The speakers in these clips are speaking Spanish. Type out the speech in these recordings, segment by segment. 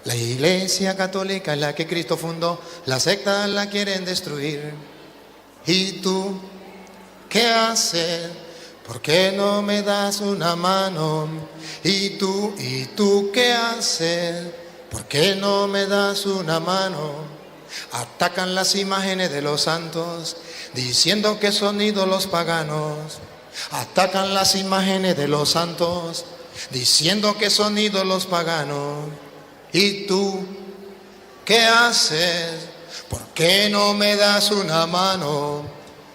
La Iglesia Católica es la que Cristo fundó, la secta la quieren destruir. ¿Y tú qué haces? ¿Por qué no me das una mano? ¿Y tú qué haces? ¿Por qué no me das una mano? Atacan las imágenes de los santos, diciendo que son ídolos paganos. Atacan las imágenes de los santos, diciendo que son ídolos paganos. ¿Y tú qué haces? ¿Por qué no me das una mano?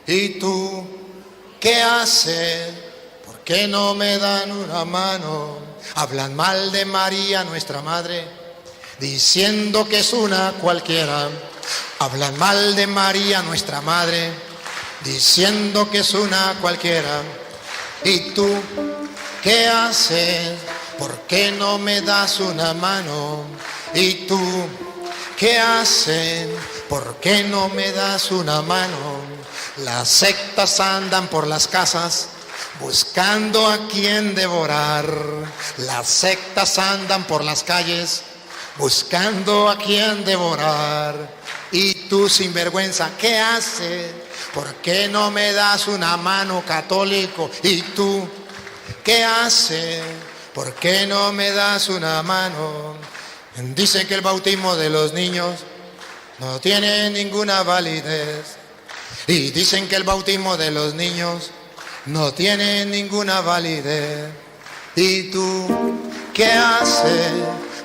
¿Y tú qué haces? ¿Por qué no me dan una mano? Hablan mal de María, nuestra madre, diciendo que es una cualquiera. Hablan mal de María, nuestra madre, diciendo que es una cualquiera. ¿Y tú qué haces? ¿Por qué no me das una mano? ¿Y tú qué haces? ¿Por qué no me das una mano? Las sectas andan por las casas buscando a quien devorar. Las sectas andan por las calles buscando a quien devorar. Y tú, sinvergüenza, ¿qué haces? ¿Por qué no me das una mano, católico? ¿Y tú qué haces? ¿Por qué no me das una mano? Dicen que el bautismo de los niños no tiene ninguna validez. Y dicen que el bautismo de los niños no tiene ninguna validez. ¿Y tú qué haces?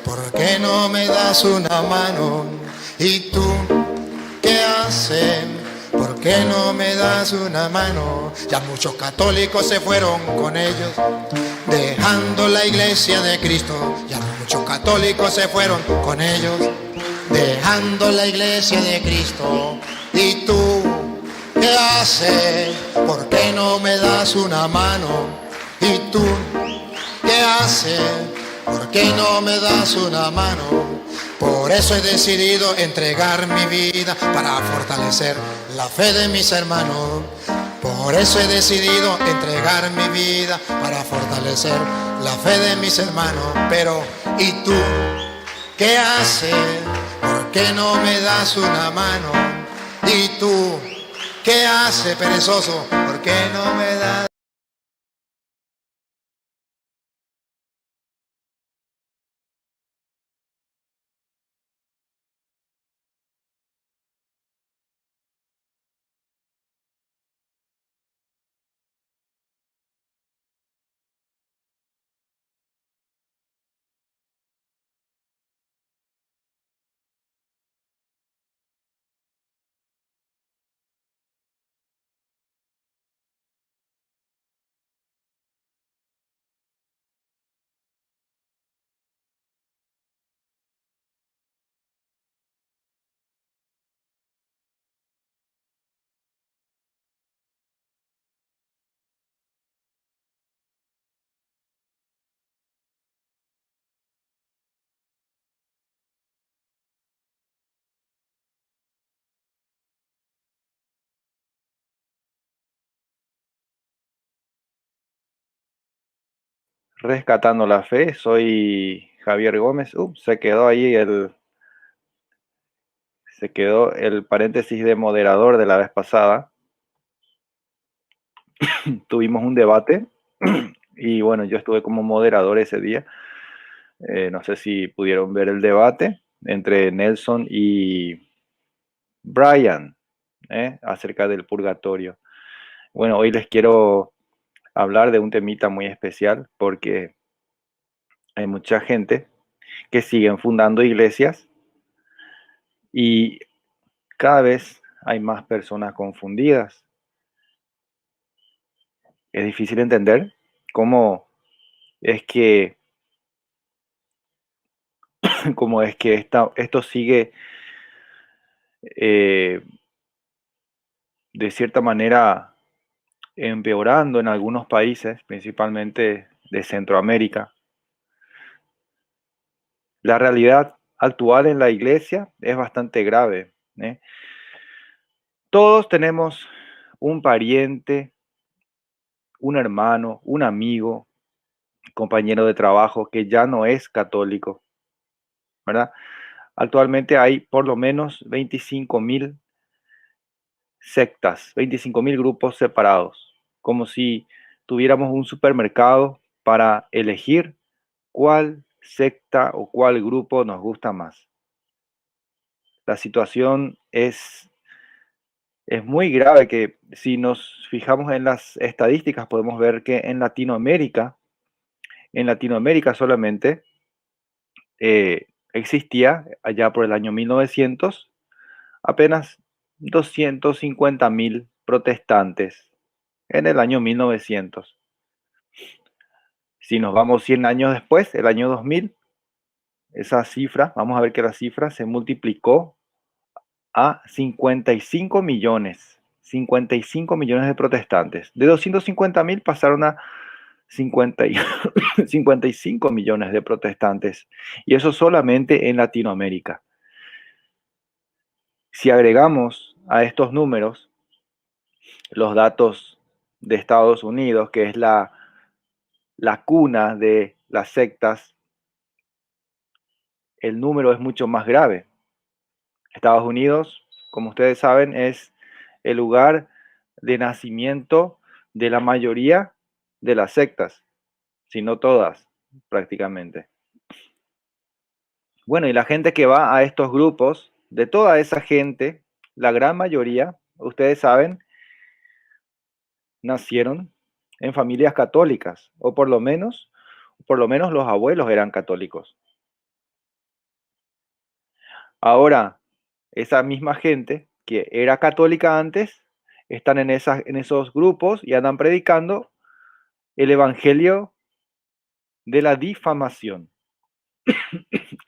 ¿Por qué no me das una mano? ¿Y tú qué haces? ¿Por qué no me das una mano? Ya muchos católicos se fueron con ellos, dejando la iglesia de Cristo. Ya muchos católicos se fueron con ellos, dejando la iglesia de Cristo. ¿Y tú qué haces? ¿Por qué no me das una mano? ¿Y tú qué haces? ¿Por qué no me das una mano? Por eso he decidido entregar mi vida para fortalecer la fe de mis hermanos. Por eso he decidido entregar mi vida para fortalecer la fe de mis hermanos. Pero, ¿y tú qué haces? ¿Por qué no me das una mano? ¿Y tú qué haces, perezoso? ¿Por qué no me das? Rescatando la fe, soy Javier Gómez. Se quedó el paréntesis de moderador de la vez pasada. Tuvimos un debate y bueno, yo estuve como moderador ese día. No sé si pudieron ver el debate entre Nelson y Brian, acerca del purgatorio. Bueno, hoy les quiero hablar de un temita muy especial porque hay mucha gente que siguen fundando iglesias y cada vez hay más personas confundidas. Es difícil entender cómo es que, cómo es que esto sigue eh, de cierta manera empeorando en algunos países, principalmente de Centroamérica. La realidad actual en la iglesia es bastante grave, ¿eh? Todos tenemos un pariente, un hermano, un amigo, compañero de trabajo que ya no es católico, ¿verdad? Actualmente hay por lo menos 25.000 sectas, 25.000 grupos separados, como si tuviéramos un supermercado para elegir cuál secta o cuál grupo nos gusta más. La situación es muy grave, que si nos fijamos en las estadísticas podemos ver que en Latinoamérica solamente existía allá por el año 1900 apenas 250.000 protestantes en el año 1900. Si nos vamos 100 años después, el año 2000, esa cifra, vamos a ver que la cifra se multiplicó a 55 millones. 55 millones de protestantes. De 250.000 pasaron a 50 55 millones de protestantes. Y eso solamente en Latinoamérica. Si agregamos a estos números los datos de Estados Unidos, que es la cuna de las sectas, el número es mucho más grave. Estados Unidos, como ustedes saben, es el lugar de nacimiento de la mayoría de las sectas, si no todas, prácticamente. Bueno, y la gente que va a estos grupos, de toda esa gente, la gran mayoría, ustedes saben, nacieron en familias católicas, o por lo menos los abuelos eran católicos. Ahora, esa misma gente que era católica antes, están en esos grupos y andan predicando el evangelio de la difamación.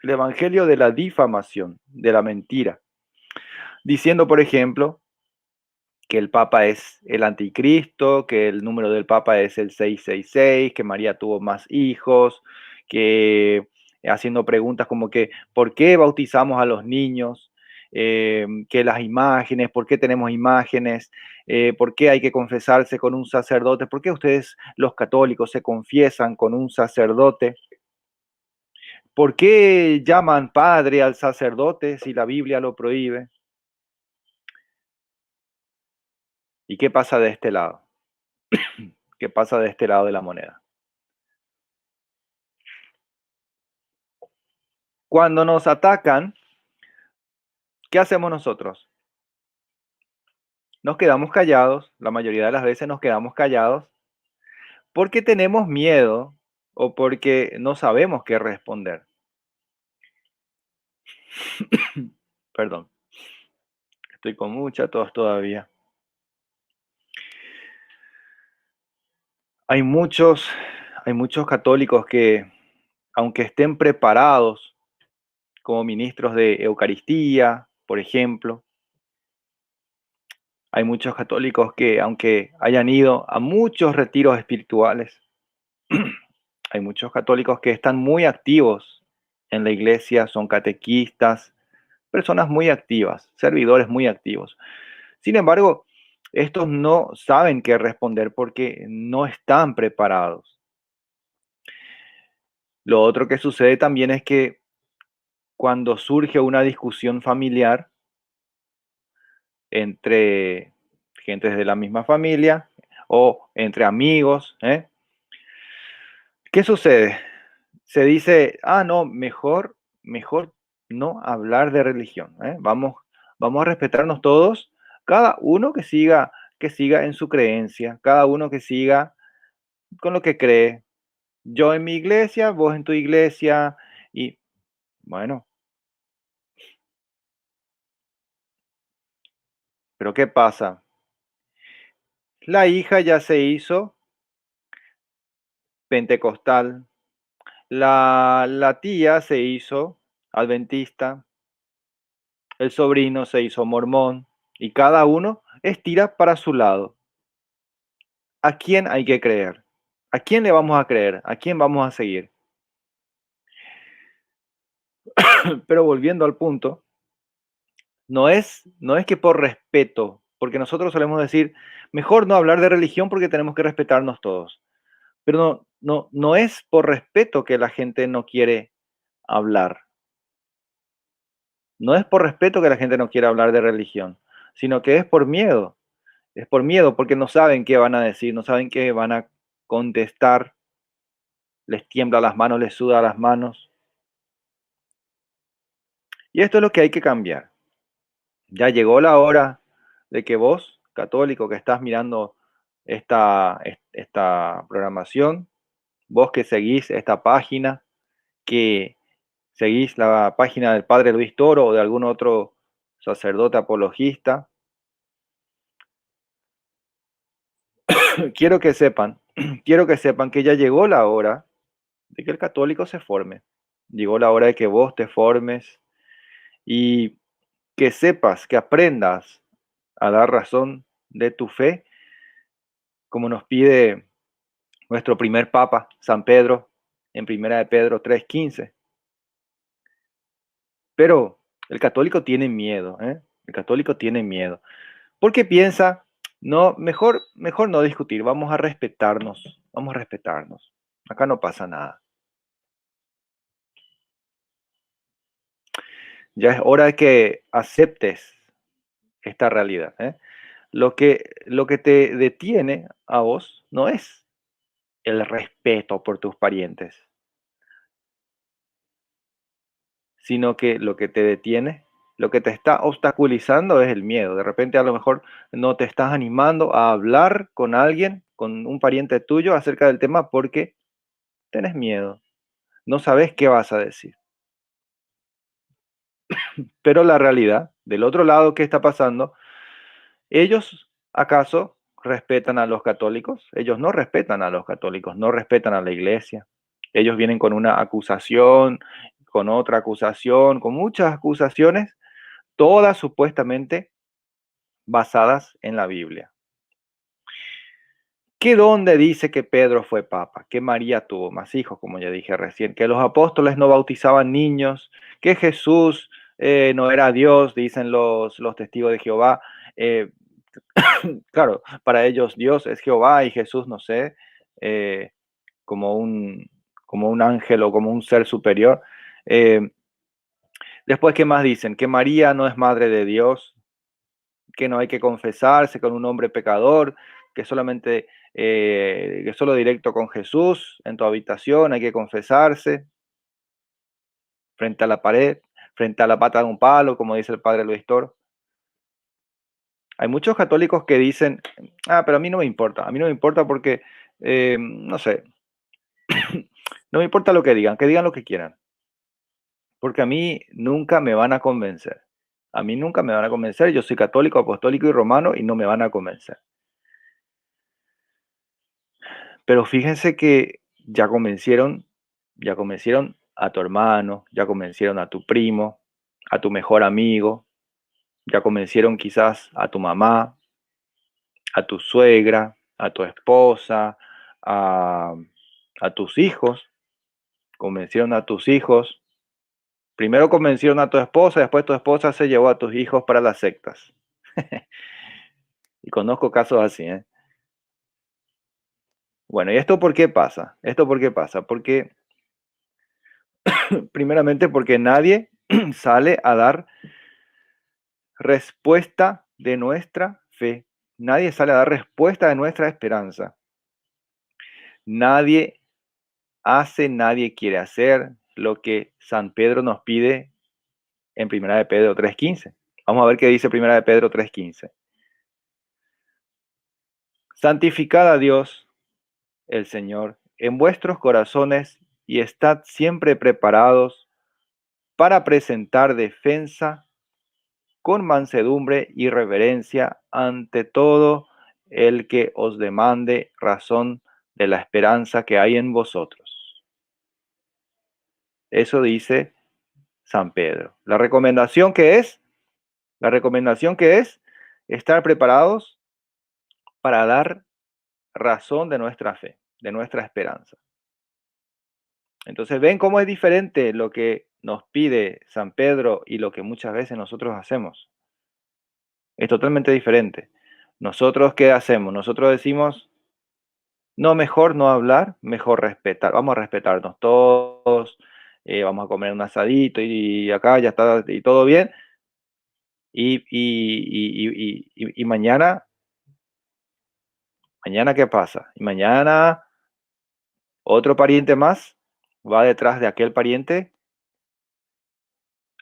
El evangelio de la difamación, de la mentira. Diciendo, por ejemplo, que el Papa es el anticristo, que el número del Papa es el 666, que María tuvo más hijos, que haciendo preguntas como que ¿por qué bautizamos a los niños? Que las imágenes, ¿por qué tenemos imágenes? ¿Por qué hay que confesarse con un sacerdote? ¿Por qué ustedes los católicos se confiesan con un sacerdote? ¿Por qué llaman padre al sacerdote si la Biblia lo prohíbe? ¿Y qué pasa de este lado? ¿Qué pasa de este lado de la moneda? Cuando nos atacan, ¿qué hacemos nosotros? Nos quedamos callados, la mayoría de las veces nos quedamos callados porque tenemos miedo o porque no sabemos qué responder. Perdón, estoy con mucha tos todavía. Hay muchos católicos que, aunque estén preparados como ministros de Eucaristía, por ejemplo, hay muchos católicos que, aunque hayan ido a muchos retiros espirituales, hay muchos católicos que están muy activos en la iglesia, son catequistas, personas muy activas, servidores muy activos. Sin embargo, estos no saben qué responder porque no están preparados. Lo otro que sucede también es que cuando surge una discusión familiar entre gentes de la misma familia o entre amigos, ¿qué sucede? Se dice, no, mejor no hablar de religión, vamos a respetarnos todos, cada uno que siga en su creencia, cada uno que siga con lo que cree. Yo en mi iglesia, vos en tu iglesia, y bueno, pero ¿qué pasa? La hija ya se hizo pentecostal, la tía se hizo adventista, el sobrino se hizo mormón, y cada uno estira para su lado. ¿A quién hay que creer? ¿A quién le vamos a creer? ¿A quién vamos a seguir? Pero volviendo al punto, no es que por respeto, porque nosotros solemos decir, mejor no hablar de religión porque tenemos que respetarnos todos. Pero no es por respeto que la gente no quiere hablar. No es por respeto que la gente no quiera hablar de religión, sino que es por miedo. Es por miedo porque no saben qué van a decir, no saben qué van a contestar, les tiembla las manos, les suda las manos. Y esto es lo que hay que cambiar. Ya llegó la hora de que vos, católico, que estás mirando esta programación, vos que seguís esta página, que seguís la página del Padre Luis Toro o de algún otro sacerdote apologista, quiero que sepan, quiero que sepan que ya llegó la hora de que el católico se forme. Llegó la hora de que vos te formes y que sepas, que aprendas a dar razón de tu fe, como nos pide nuestro primer Papa, San Pedro, en Primera de Pedro 3:15. Pero el católico tiene miedo, ¿eh? El católico tiene miedo, porque piensa, no, mejor no discutir, vamos a respetarnos. Acá no pasa nada. Ya es hora de que aceptes esta realidad, ¿eh? Lo que te detiene a vos no es el respeto por tus parientes, sino que lo que te detiene, lo que te está obstaculizando es el miedo. De repente a lo mejor no te estás animando a hablar con alguien, con un pariente tuyo acerca del tema porque tenés miedo, no sabes qué vas a decir. Pero la realidad, del otro lado, ¿qué está pasando? ¿Ellos acaso respetan a los católicos? Ellos no respetan a los católicos, no respetan a la iglesia. Ellos vienen con una acusación, con otra acusación, con muchas acusaciones, todas supuestamente basadas en la Biblia. ¿Qué donde dice que Pedro fue papa? Que María tuvo más hijos, como ya dije recién, que los apóstoles no bautizaban niños, que Jesús no era Dios, dicen los testigos de Jehová. Eh, claro, para ellos Dios es Jehová y Jesús, no sé, eh, como un ángel o como un ser superior. Eh, Después, ¿qué más dicen? Que María no es madre de Dios, que no hay que confesarse con un hombre pecador, que solamente, que solo directo con Jesús en tu habitación hay que confesarse frente a la pared, frente a la pata de un palo, como dice el padre Luis Toro. Hay muchos católicos que dicen, pero a mí no me importa porque, no sé, no me importa lo que digan lo que quieran, porque a mí nunca me van a convencer. A mí nunca me van a convencer, yo soy católico, apostólico y romano y no me van a convencer. Pero fíjense que ya convencieron a tu hermano, ya convencieron a tu primo, a tu mejor amigo, ya convencieron quizás a tu mamá, a tu suegra, a tu esposa, a, a tus hijos, convencieron a tus hijos. Primero convencieron a tu esposa, después tu esposa se llevó a tus hijos para las sectas. Y conozco casos así, ¿eh? Bueno, ¿y esto por qué pasa? ¿Esto por qué pasa? Porque, primeramente, porque nadie sale a dar respuesta de nuestra fe. Nadie sale a dar respuesta de nuestra esperanza. Nadie hace, nadie quiere hacer lo que San Pedro nos pide en Primera de Pedro 3:15. Vamos a ver qué dice Primera de Pedro 3:15. Santificad a Dios, el Señor, en vuestros corazones y estad siempre preparados para presentar defensa con mansedumbre y reverencia ante todo el que os demande razón de la esperanza que hay en vosotros. Eso dice San Pedro. La recomendación que es estar preparados para dar razón de nuestra fe, de nuestra esperanza. Entonces, ven cómo es diferente lo que nos pide San Pedro y lo que muchas veces nosotros hacemos. Es totalmente diferente. Nosotros, ¿qué hacemos? Nosotros decimos, no, mejor no hablar, mejor respetar. Vamos a respetarnos todos. vamos a comer un asadito y acá ya está y todo bien. Y mañana, ¿qué pasa? Y mañana otro pariente más va detrás de aquel pariente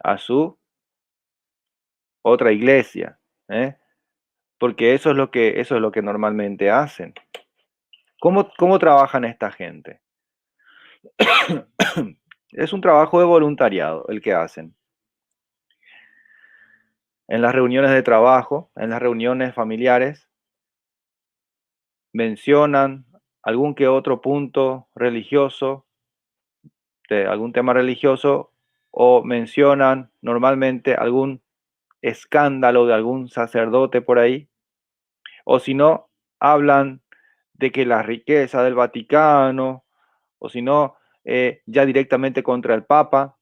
a su otra iglesia, ¿eh? Porque eso es lo que normalmente hacen. ¿Cómo trabajan esta gente? Es un trabajo de voluntariado el que hacen. En las reuniones de trabajo, en las reuniones familiares, mencionan algún que otro punto religioso, de algún tema religioso, o mencionan normalmente algún escándalo de algún sacerdote por ahí, o si no, hablan de que la riqueza del Vaticano, o si no, ya directamente contra el Papa,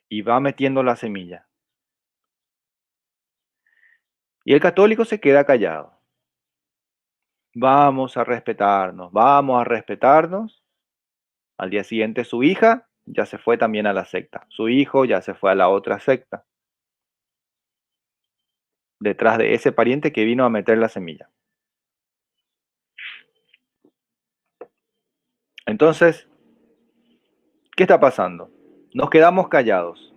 y va metiendo la semilla. Y el católico se queda callado. Vamos a respetarnos, vamos a respetarnos. Al día siguiente su hija ya se fue también a la secta. Su hijo ya se fue a la otra secta. Detrás de ese pariente que vino a meter la semilla. Entonces, ¿qué está pasando? Nos quedamos callados.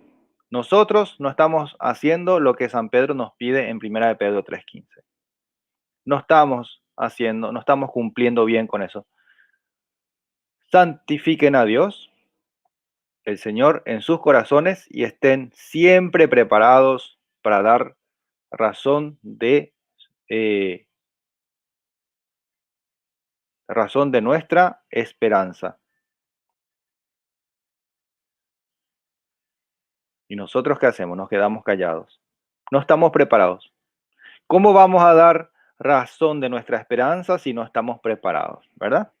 Nosotros no estamos haciendo lo que San Pedro nos pide en 1 de Pedro 3:15. No estamos haciendo, no estamos cumpliendo bien con eso. Santifiquen a Dios, el Señor, en sus corazones y estén siempre preparados para dar razón de nuestra esperanza. ¿Y nosotros qué hacemos? Nos quedamos callados. No estamos preparados. ¿Cómo vamos a dar razón de nuestra esperanza si no estamos preparados? ¿Verdad?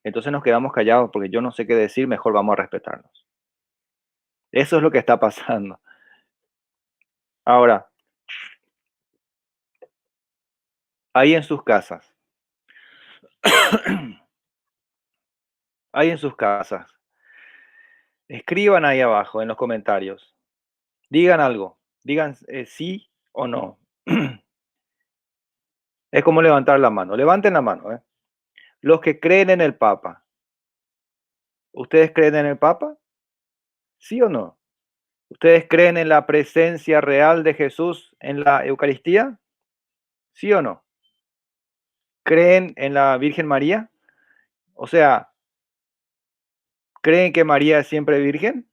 Entonces nos quedamos callados porque yo no sé qué decir, mejor vamos a respetarnos. Eso es lo que está pasando. Ahora, ahí en sus casas, ahí en sus casas, escriban ahí abajo en los comentarios. Digan algo, digan sí o no. Es como levantar la mano. Levanten la mano. Los que creen en el Papa. ¿Ustedes creen en el Papa? ¿Sí o no? ¿Ustedes creen en la presencia real de Jesús en la Eucaristía? ¿Sí o no? ¿Creen en la Virgen María? O sea, ¿creen que María es siempre virgen?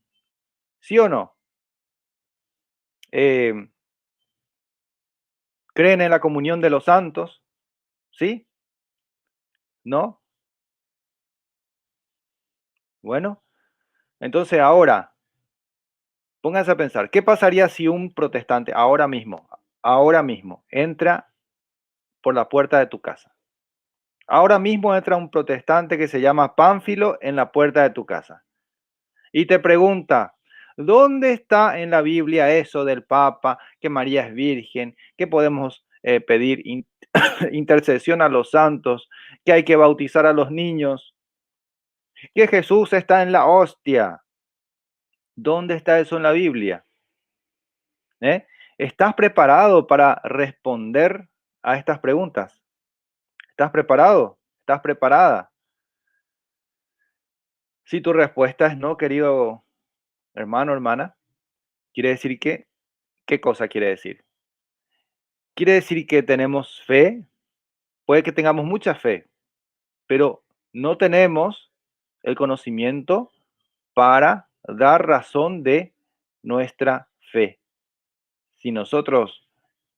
¿Sí o no? Eh, ¿Creen en la comunión de los santos? ¿Sí? ¿No? Bueno, entonces ahora, pónganse a pensar, ¿qué pasaría si un protestante ahora mismo, entra por la puerta de tu casa? Ahora mismo entra un protestante que se llama Pánfilo en la puerta de tu casa y te pregunta, ¿dónde está en la Biblia eso del Papa, que María es virgen, que podemos pedir intercesión a los santos, que hay que bautizar a los niños, que Jesús está en la hostia? ¿Dónde está eso en la Biblia? ¿Estás preparado para responder a estas preguntas? ¿Estás preparado? ¿Estás preparada? Si tu respuesta es no, querido hermano, hermana, quiere decir que, ¿qué cosa quiere decir? Quiere decir que tenemos fe, puede que tengamos mucha fe, pero no tenemos el conocimiento para dar razón de nuestra fe. Si nosotros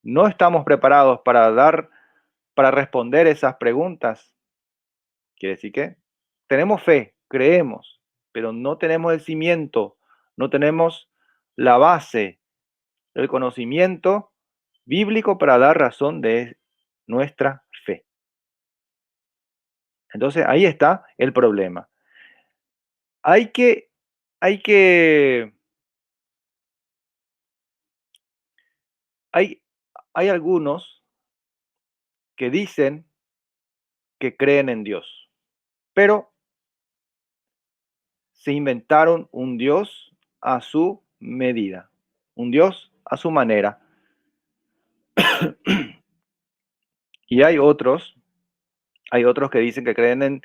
no estamos preparados para responder esas preguntas, quiere decir que tenemos fe, creemos, pero no tenemos el cimiento, no tenemos la base, el conocimiento bíblico para dar razón de nuestra fe. Entonces ahí está el problema. Hay que, hay que, hay, hay algunos que dicen que creen en Dios, pero se inventaron un Dios a su medida, un Dios a su manera. Y hay otros que dicen que creen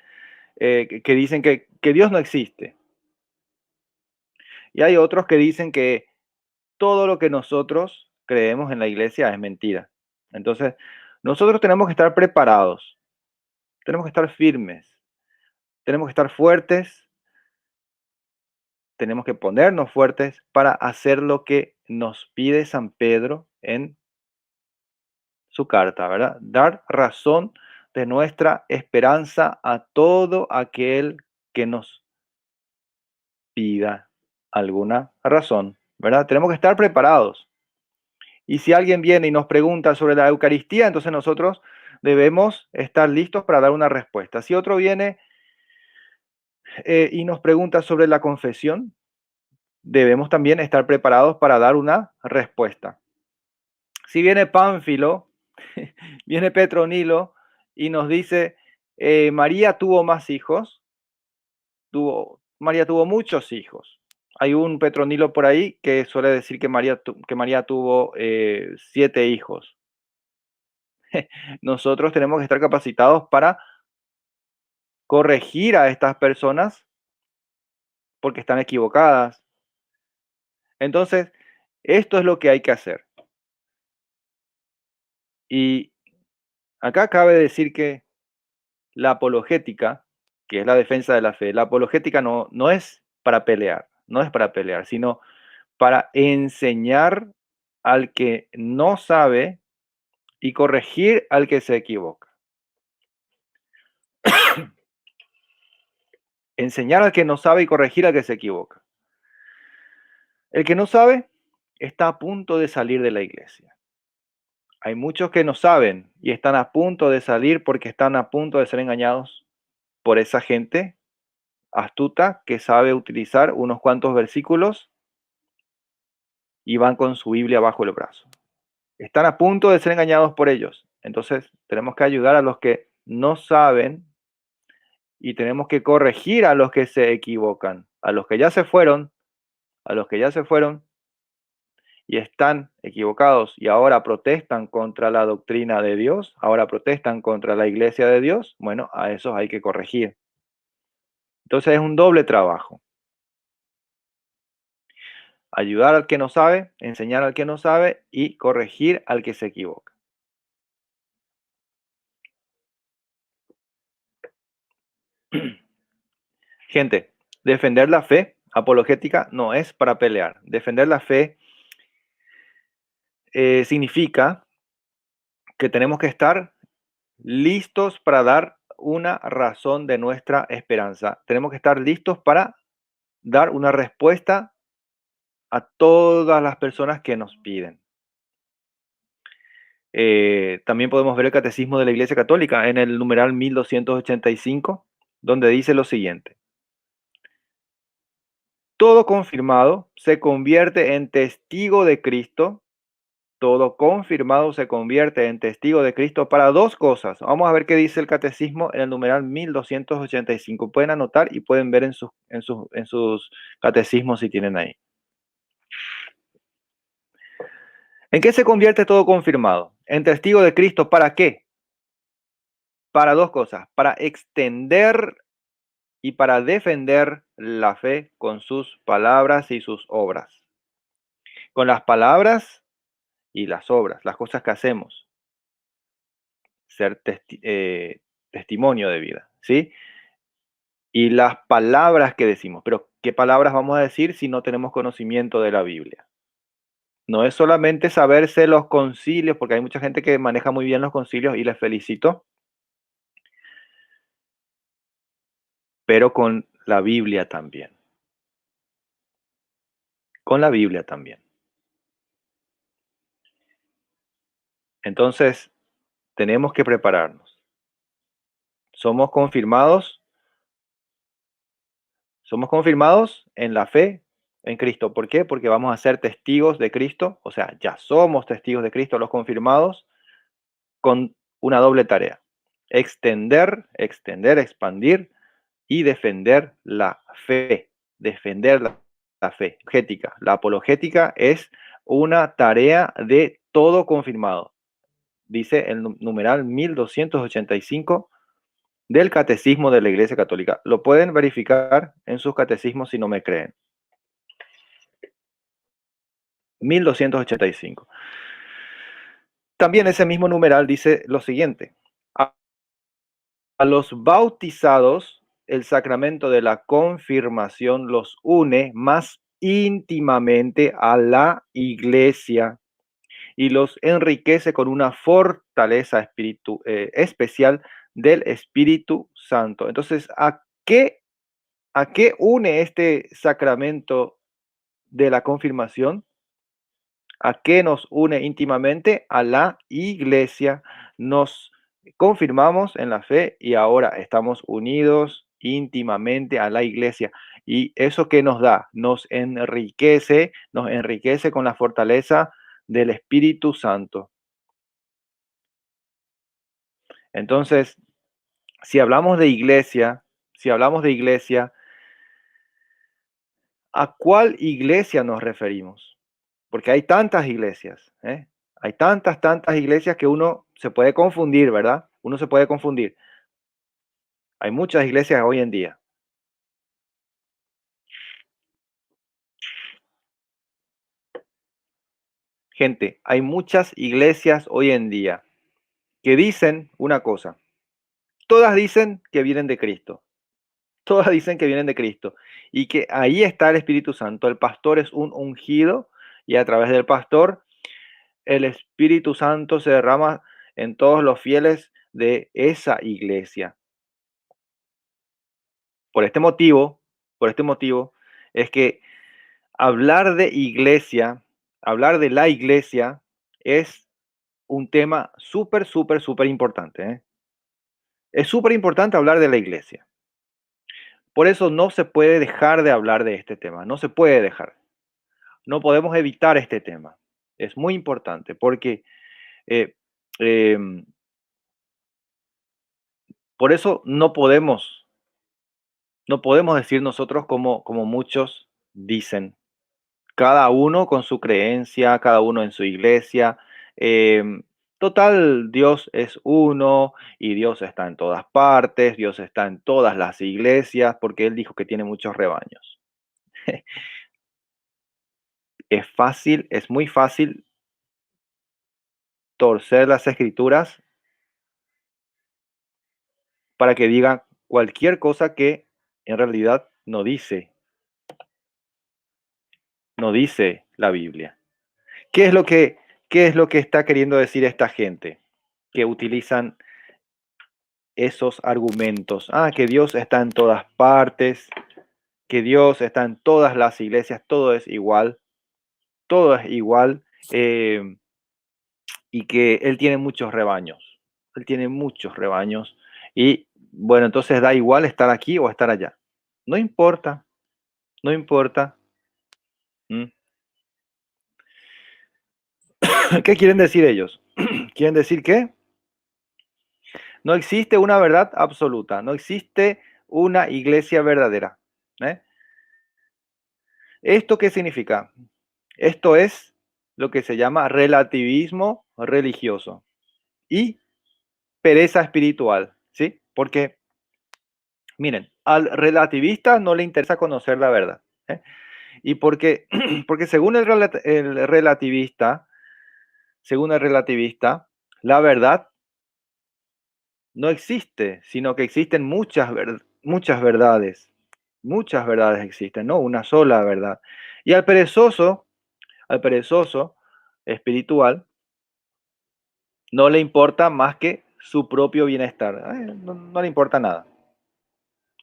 que dicen que Dios no existe. Y hay otros que dicen que todo lo que nosotros creemos en la iglesia es mentira. Entonces, nosotros tenemos que estar preparados, tenemos que estar firmes, tenemos que estar fuertes, tenemos que ponernos fuertes para hacer lo que nos pide San Pedro en su carta, ¿verdad? Dar razón de nuestra esperanza a todo aquel que nos pida alguna razón, ¿verdad? Tenemos que estar preparados. Y si alguien viene y nos pregunta sobre la Eucaristía, entonces nosotros debemos estar listos para dar una respuesta. Si otro viene y nos pregunta sobre la confesión, debemos también estar preparados para dar una respuesta. Si viene Pánfilo, viene Petronilo y nos dice, María tuvo más hijos, María tuvo muchos hijos. Hay un Petronilo por ahí que suele decir que María tuvo 7 hijos. Nosotros tenemos que estar capacitados para corregir a estas personas porque están equivocadas. Entonces, esto es lo que hay que hacer. Y acá cabe decir que la apologética, que es la defensa de la fe, la apologética no es para pelear, no es para pelear, sino para enseñar al que no sabe y corregir al que se equivoca. Enseñar al que no sabe y corregir al que se equivoca. El que no sabe está a punto de salir de la iglesia. Hay muchos que no saben y están a punto de salir porque están a punto de ser engañados por esa gente astuta que sabe utilizar unos cuantos versículos y van con su Biblia bajo el brazo. Están a punto de ser engañados por ellos. Entonces tenemos que ayudar a los que no saben y tenemos que corregir a los que se equivocan, a los que ya se fueron, y están equivocados y ahora protestan contra la doctrina de Dios, ahora protestan contra la iglesia de Dios. Bueno, a esos hay que corregir. Entonces es un doble trabajo. Ayudar al que no sabe, enseñar al que no sabe y corregir al que se equivoca. Gente, defender la fe apologética no es para pelear. Defender la fe significa que tenemos que estar listos para dar una razón de nuestra esperanza. Tenemos que estar listos para dar una respuesta a todas las personas que nos piden. También podemos ver el Catecismo de la Iglesia Católica en el numeral 1285, donde dice lo siguiente. Todo confirmado se convierte en testigo de Cristo. Todo confirmado se convierte en testigo de Cristo para dos cosas. Vamos a ver qué dice el Catecismo en el numeral 1285. Pueden anotar y pueden ver en sus catecismos si tienen ahí. ¿En qué se convierte todo confirmado? En testigo de Cristo, ¿para qué? Para dos cosas, para extender y para defender la fe con sus palabras y sus obras. Con las palabras y las obras, las cosas que hacemos. Ser testimonio de vida, ¿sí? Y las palabras que decimos. Pero, ¿qué palabras vamos a decir si no tenemos conocimiento de la Biblia? No es solamente saberse los concilios, porque hay mucha gente que maneja muy bien los concilios y les felicito, pero con la Biblia también. Con la Biblia también. Entonces, tenemos que prepararnos. Somos confirmados en la fe en Cristo. ¿Por qué? Porque vamos a ser testigos de Cristo, o sea, ya somos testigos de Cristo, los confirmados, con una doble tarea. Expandir y defender la fe. defender la fe. Apologética. La apologética es una tarea de todo confirmado. Dice el numeral 1285 del Catecismo de la Iglesia Católica. Lo pueden verificar en sus catecismos si no me creen. 1285. También ese mismo numeral dice lo siguiente: a los bautizados, el sacramento de la confirmación los une más íntimamente a la Iglesia y los enriquece con una fortaleza especial del Espíritu Santo. Entonces, ¿a qué une este sacramento de la confirmación? ¿A qué nos une íntimamente? A la Iglesia. Nos confirmamos en la fe y ahora estamos unidos íntimamente a la Iglesia. ¿Y eso qué nos da? Nos enriquece con la fortaleza del Espíritu Santo. Entonces, si hablamos de iglesia, ¿a cuál iglesia nos referimos? Porque hay tantas iglesias, ¿eh? Hay tantas iglesias que uno se puede confundir, ¿verdad? Uno se puede confundir. Hay muchas iglesias hoy en día. Gente, hay muchas iglesias hoy en día que dicen una cosa. Todas dicen que vienen de Cristo. Todas dicen que vienen de Cristo. Y que ahí está el Espíritu Santo. El pastor es un ungido y a través del pastor el Espíritu Santo se derrama en todos los fieles de esa iglesia. Por este motivo es que hablar de iglesia, hablar de la iglesia es un tema súper importante, ¿eh? Es súper importante hablar de la iglesia. Por eso no se puede dejar de hablar de este tema, no se puede dejar. No podemos evitar este tema. Es muy importante porque por eso no podemos decir nosotros como muchos dicen, cada uno con su creencia, cada uno en su iglesia. Total, Dios es uno y Dios está en todas partes, Dios está en todas las iglesias, porque Él dijo que tiene muchos rebaños. Es muy fácil torcer las escrituras para que digan cualquier cosa que en realidad no dice la Biblia. ¿Qué es lo que está queriendo decir esta gente que utilizan esos argumentos? Que Dios está en todas partes, que Dios está en todas las iglesias, todo es igual, y que Él tiene muchos rebaños. Él tiene muchos rebaños y bueno, entonces da igual estar aquí o estar allá. No importa, no importa. ¿Qué quieren decir ellos? Quieren decir que no existe una verdad absoluta, no existe una iglesia verdadera. ¿Eh? ¿Esto qué significa? Esto es lo que se llama relativismo religioso y pereza espiritual, ¿sí? Porque, miren, al relativista no le interesa conocer la verdad. ¿Eh? Y porque según el relativista, la verdad no existe, sino que existen muchas verdades. Muchas verdades existen, no una sola verdad. Y al perezoso espiritual, no le importa más que su propio bienestar. No le importa nada.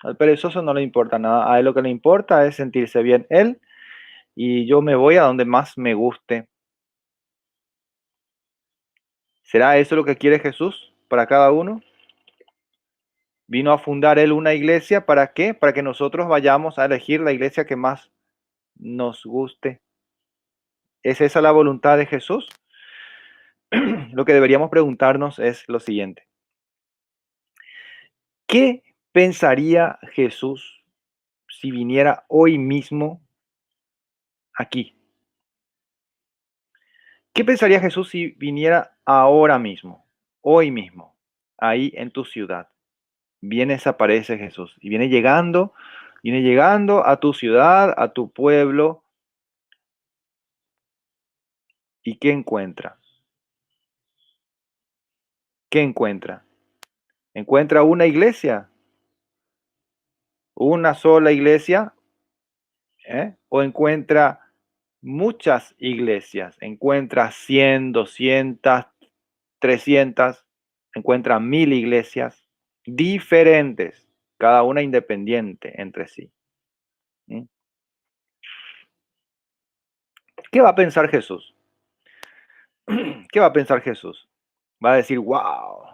Al perezoso no le importa nada. A él lo que le importa es sentirse bien él y yo me voy a donde más me guste. ¿Será eso lo que quiere Jesús para cada uno? Vino a fundar él una iglesia, ¿para qué? Para que nosotros vayamos a elegir la iglesia que más nos guste. ¿Es esa la voluntad de Jesús? Lo que deberíamos preguntarnos es lo siguiente. ¿Qué pensaría Jesús si viniera hoy mismo aquí? ¿Qué pensaría Jesús si viniera ahora mismo, hoy mismo, ahí en tu ciudad? Aparece Jesús y viene llegando a tu ciudad, a tu pueblo. ¿Y qué encuentra? ¿Qué encuentra? ¿Encuentra una iglesia? ¿Una sola iglesia? ¿O encuentra muchas iglesias? ¿Encuentra 100, 200, 300? ¿Encuentra 1000 iglesias diferentes, cada una independiente entre sí? ¿Mm? ¿Qué va a pensar Jesús? ¿Qué va a pensar Jesús? Va a decir, wow,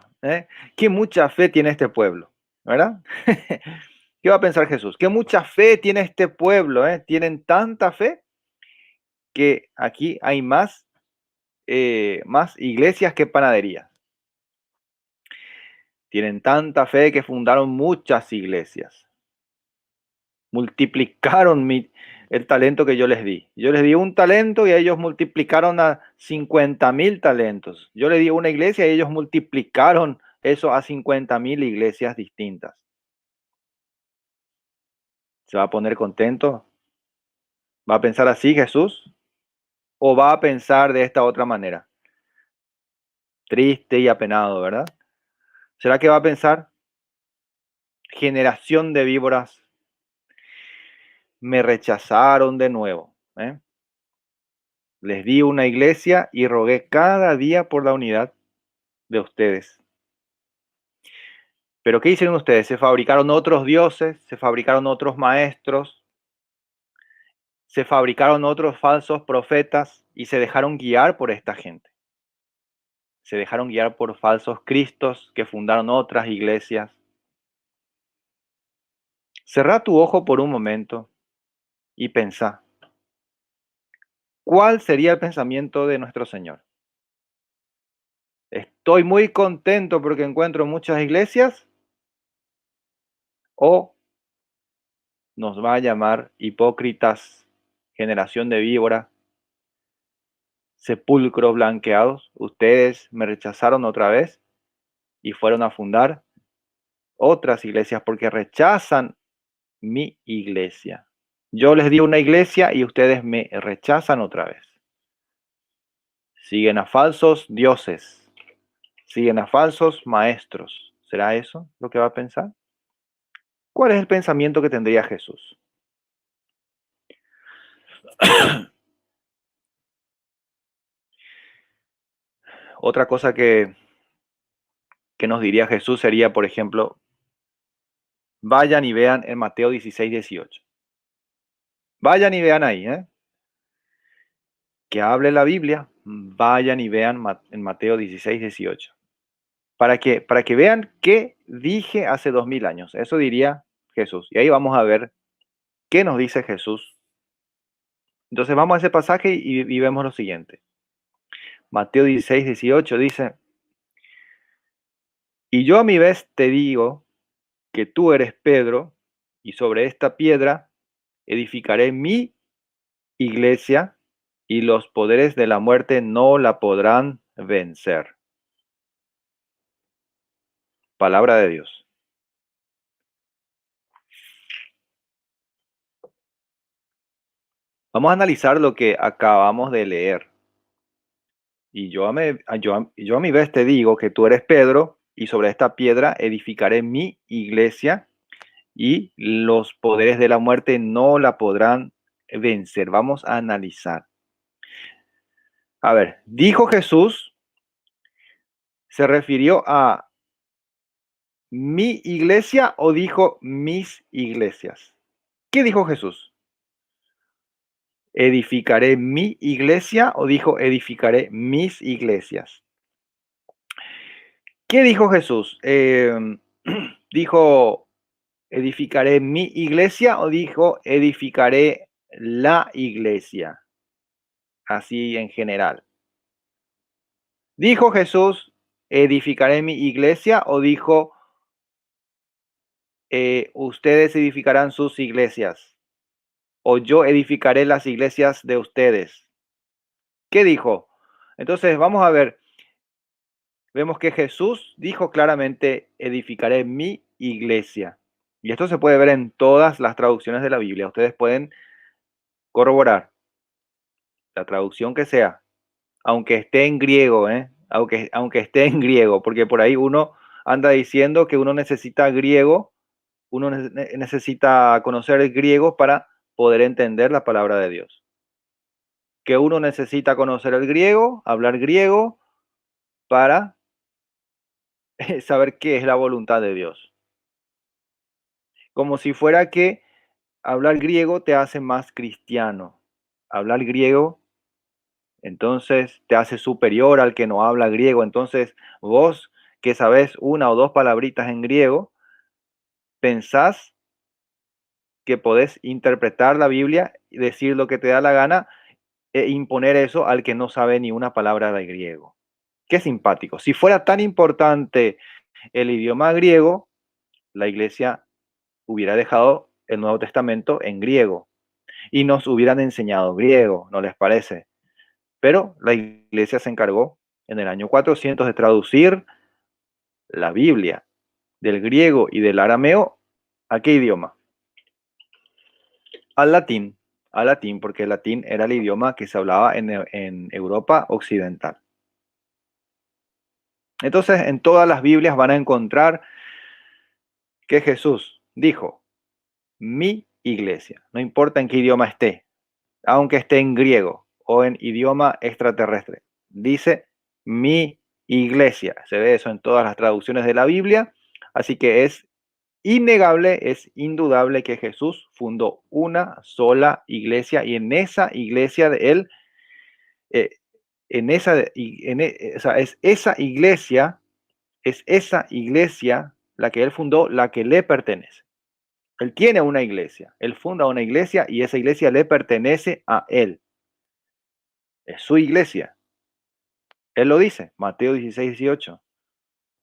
qué mucha fe tiene este pueblo, ¿verdad? ¿Qué va a pensar Jesús? Qué mucha fe tiene este pueblo, tienen tanta fe que aquí hay más iglesias que panaderías. Tienen tanta fe que fundaron muchas iglesias. Multiplicaron el talento que yo les di. Yo les di un talento y ellos multiplicaron a 50,000 talentos. Yo les di una iglesia y ellos multiplicaron eso a 50,000 iglesias distintas. ¿Se va a poner contento? ¿Va a pensar así Jesús? ¿O va a pensar de esta otra manera? Triste y apenado, ¿verdad? ¿Será que va a pensar? Generación de víboras, me rechazaron de nuevo. Les di una iglesia y rogué cada día por la unidad de ustedes. Pero ¿qué hicieron ustedes? Se fabricaron otros dioses, se fabricaron otros maestros, se fabricaron otros falsos profetas y se dejaron guiar por esta gente. Se dejaron guiar por falsos cristos que fundaron otras iglesias. Cerrá tu ojo por un momento y pensá, ¿cuál sería el pensamiento de nuestro Señor? ¿Estoy muy contento porque encuentro muchas iglesias? ¿O nos va a llamar hipócritas, generación de víbora, sepulcros blanqueados? Ustedes me rechazaron otra vez y fueron a fundar otras iglesias porque rechazan mi iglesia. Yo les di una iglesia y ustedes me rechazan otra vez. Siguen a falsos dioses, siguen a falsos maestros. ¿Será eso lo que va a pensar? ¿Cuál es el pensamiento que tendría Jesús? Otra cosa que nos diría Jesús sería, por ejemplo, vayan y vean en Mateo 16, 18. Vayan y vean ahí, que hable la Biblia, vayan y vean en Mateo 16, 18. Para que vean qué dije hace 2000 años. Eso diría Jesús. Y ahí vamos a ver qué nos dice Jesús. Entonces vamos a ese pasaje y vemos lo siguiente. Mateo 16, 18 dice, y yo a mi vez te digo que tú eres Pedro, y sobre esta piedra edificaré mi iglesia, y los poderes de la muerte no la podrán vencer. Palabra de Dios. Vamos a analizar lo que acabamos de leer. Y yo a mi vez te digo que tú eres Pedro, y sobre esta piedra edificaré mi iglesia, y los poderes de la muerte no la podrán vencer. Vamos a analizar. A ver, dijo Jesús, ¿se refirió a mi iglesia o dijo mis iglesias? ¿Qué dijo Jesús? ¿Edificaré mi iglesia o dijo edificaré mis iglesias? ¿Qué dijo Jesús? ¿Dijo edificaré mi iglesia o dijo edificaré la iglesia? Así en general. ¿Dijo Jesús edificaré mi iglesia o dijo ustedes edificarán sus iglesias, o yo edificaré las iglesias de ustedes. ¿Qué dijo? Entonces, vamos a ver. Vemos que Jesús dijo claramente, edificaré mi iglesia. Y esto se puede ver en todas las traducciones de la Biblia. Ustedes pueden corroborar la traducción que sea, aunque esté en griego, aunque esté en griego, porque por ahí uno anda diciendo que uno necesita griego, uno necesita conocer el griego para poder entender la palabra de Dios. Que uno necesita conocer el griego, hablar griego, para saber qué es la voluntad de Dios. Como si fuera que hablar griego te hace más cristiano. Hablar griego, entonces te hace superior al que no habla griego. Entonces vos que sabés una o dos palabritas en griego, pensás que podés interpretar la Biblia y decir lo que te da la gana e imponer eso al que no sabe ni una palabra de griego. Qué simpático. Si fuera tan importante el idioma griego, la iglesia hubiera dejado el Nuevo Testamento en griego y nos hubieran enseñado griego, ¿no les parece? Pero la iglesia se encargó en el año 400 de traducir la Biblia del griego y del arameo. ¿A qué idioma? Al latín, porque el latín era el idioma que se hablaba en Europa occidental. Entonces, en todas las Biblias van a encontrar que Jesús dijo, mi iglesia, no importa en qué idioma esté, aunque esté en griego o en idioma extraterrestre, dice mi iglesia. Se ve eso en todas las traducciones de la Biblia, así que es innegable, es indudable que Jesús fundó una sola iglesia y en esa iglesia de él, o sea, es esa iglesia la que él fundó, la que le pertenece. Él tiene una iglesia, él funda una iglesia y esa iglesia le pertenece a él. Es su iglesia. Él lo dice, Mateo 16:18.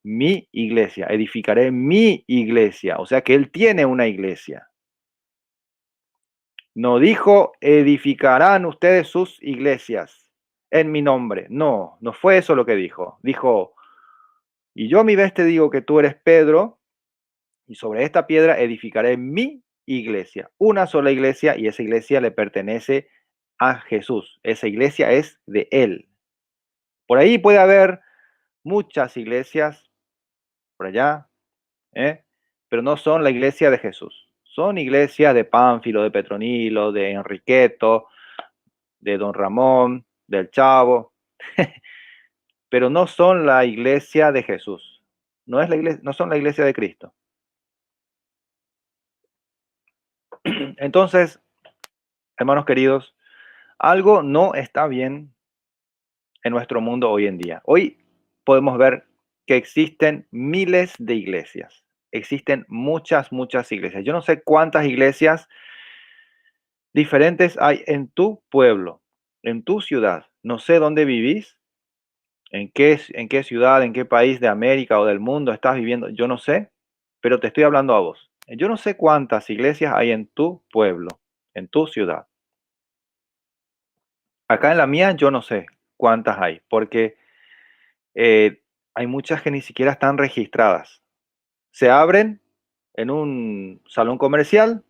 Mi iglesia, edificaré mi iglesia. O sea que él tiene una iglesia. No dijo, edificarán ustedes sus iglesias en mi nombre. No, no fue eso lo que dijo. Dijo, y yo a mi vez te digo que tú eres Pedro, y sobre esta piedra edificaré mi iglesia. Una sola iglesia, y esa iglesia le pertenece a Jesús. Esa iglesia es de él. Por ahí puede haber muchas iglesias, por allá, pero no son la iglesia de Jesús. Son iglesias de Pánfilo, de Petronilo, de Enriqueto, de Don Ramón, del Chavo, pero no son la iglesia de Jesús. No es la iglesia, no son la iglesia de Cristo. Entonces, hermanos queridos, algo no está bien en nuestro mundo hoy en día. Hoy podemos ver que existen miles de iglesias. Existen muchas iglesias. Yo no sé cuántas iglesias diferentes hay en tu pueblo, en tu ciudad. No sé dónde vivís, en qué ciudad, en qué país de América o del mundo estás viviendo. Yo no sé, pero te estoy hablando a vos. Yo no sé cuántas iglesias hay en tu pueblo, en tu ciudad. Acá en la mía yo no sé cuántas hay, porque hay muchas que ni siquiera están registradas. Se abren en un salón comercial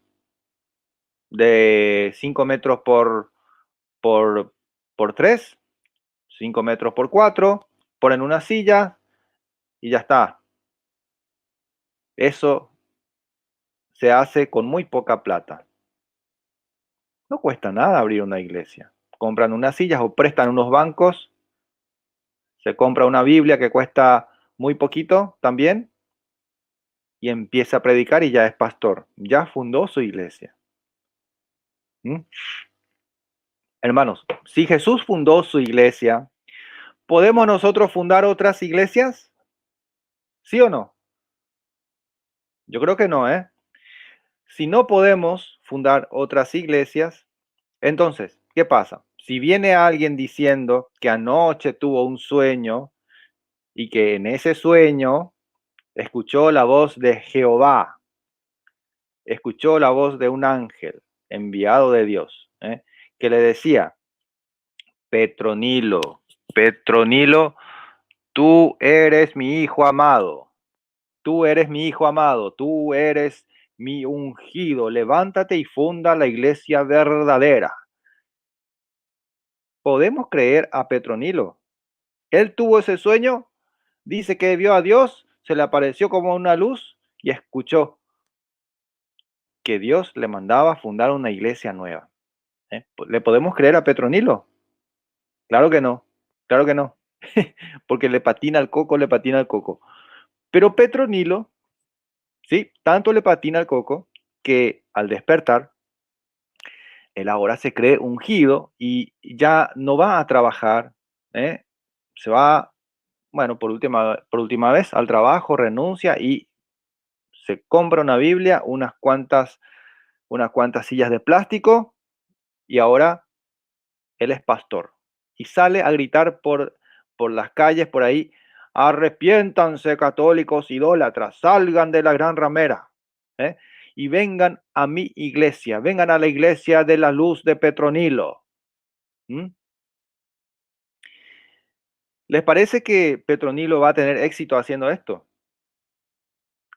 de 5 metros por 3, 5 metros por 4, ponen una silla y ya está. Eso se hace con muy poca plata. No cuesta nada abrir una iglesia. Compran unas sillas o prestan unos bancos, se compra una Biblia que cuesta muy poquito también y empieza a predicar y ya es pastor. Ya fundó su iglesia. ¿Mm? Hermanos, si Jesús fundó su iglesia, ¿podemos nosotros fundar otras iglesias? ¿Sí o no? Yo creo que no, ¿eh? Si no podemos fundar otras iglesias, entonces, ¿qué pasa? Si viene alguien diciendo que anoche tuvo un sueño y que en ese sueño escuchó la voz de Jehová escuchó la voz de un ángel enviado de Dios, que le decía: Petronilo, Petronilo, tú eres mi hijo amado, tú eres mi hijo amado, tú eres mi ungido, levántate y funda la iglesia verdadera. Podemos creer a Petronilo. Él tuvo ese sueño, dice que vio a Dios, se le apareció como una luz y escuchó que Dios le mandaba a fundar una iglesia nueva. ¿Le podemos creer a Petronilo? Claro que no, claro que no, porque le patina el coco, le patina el coco. Pero Petronilo, sí, tanto le patina el coco que al despertar, él ahora se cree ungido y ya no va a trabajar, ¿eh? Se va, bueno, por última vez al trabajo, renuncia y se compra una Biblia, unas cuantas sillas de plástico y ahora él es pastor. Y sale a gritar por las calles por ahí: arrepiéntanse católicos idólatras, salgan de la gran ramera, ¿eh? Y vengan a mi iglesia, vengan a la iglesia de la luz de Petronilo. ¿Mm? ¿Les parece que Petronilo va a tener éxito haciendo esto?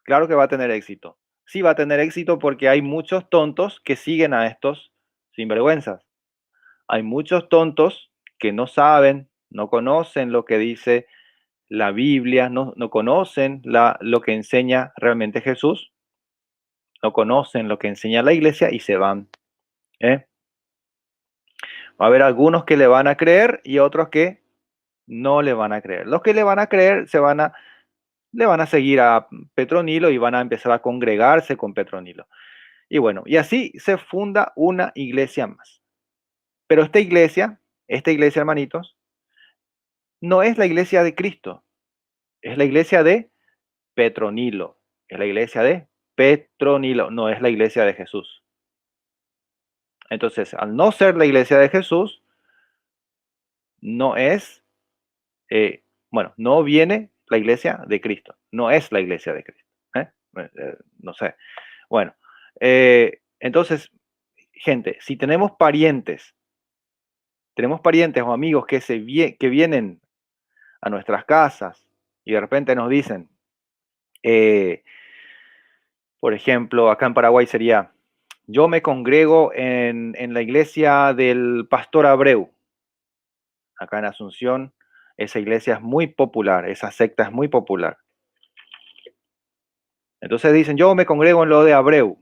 Claro que va a tener éxito. Sí va a tener éxito porque hay muchos tontos que siguen a estos sinvergüenzas. Hay muchos tontos que no saben, no conocen lo que dice la Biblia, no conocen lo que enseña realmente Jesús, no conocen lo que enseña la iglesia y se van. ¿eh? Va a haber algunos que le van a creer y otros que no le van a creer. Los que le van a creer le van a seguir a Petronilo y van a empezar a congregarse con Petronilo. Y bueno, y así se funda una iglesia más. Pero esta iglesia, hermanitos, no es la iglesia de Cristo, es la iglesia de Petronilo, es la iglesia de Petronilo, no es la iglesia de Jesús. Entonces, al no ser la iglesia de Jesús, no es, bueno, no viene la iglesia de Cristo, no es la iglesia de Cristo. No sé. Bueno, entonces, gente, si tenemos parientes o amigos que vienen a nuestras casas y de repente nos dicen, por ejemplo, acá en Paraguay sería: yo me congrego en la iglesia del pastor Abreu. Acá en Asunción, esa iglesia es muy popular, esa secta es muy popular. Entonces dicen: yo me congrego en lo de Abreu,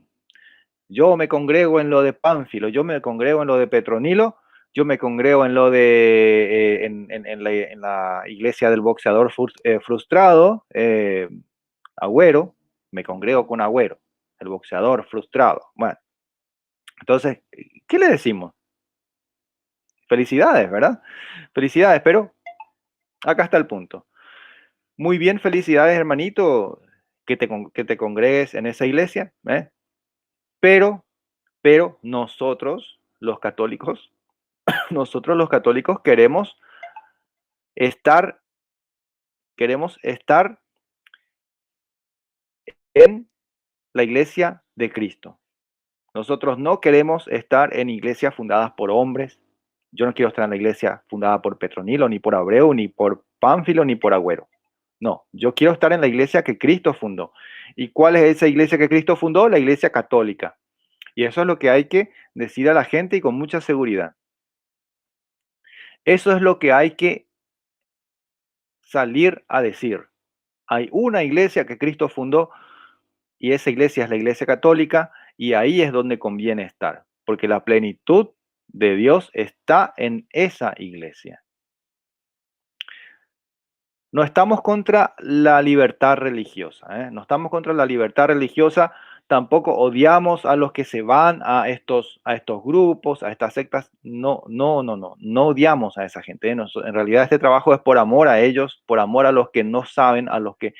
yo me congrego en lo de Pánfilo, yo me congrego en lo de Petronilo, yo me congrego en lo de en la iglesia del boxeador frustrado, Agüero, me congrego con Agüero, el boxeador frustrado. Bueno, entonces, ¿qué le decimos? Felicidades, ¿verdad? Felicidades, pero acá está el punto. Muy bien, felicidades, hermanito, que te congregues en esa iglesia, ¿eh? Pero, pero nosotros, los católicos, nosotros los católicos estar, queremos estar en la iglesia de Cristo. Nosotros no queremos estar en iglesias fundadas por hombres. Yo no quiero estar en la iglesia fundada por Petronilo, ni por Abreu, ni por Pánfilo, ni por Agüero. No, yo quiero estar en la iglesia que Cristo fundó. ¿Y cuál es esa iglesia que Cristo fundó? La iglesia católica. Y eso es lo que hay que decir a la gente y con mucha seguridad. Eso es lo que hay que salir a decir. Hay una iglesia que Cristo fundó y esa iglesia es la iglesia católica y ahí es donde conviene estar, porque la plenitud de Dios está en esa iglesia. No estamos contra la libertad religiosa, no estamos contra la libertad religiosa, tampoco odiamos a los que se van a estos grupos, a estas sectas, no odiamos a esa gente. En realidad este trabajo es por amor a ellos, por amor a los que no saben, a los que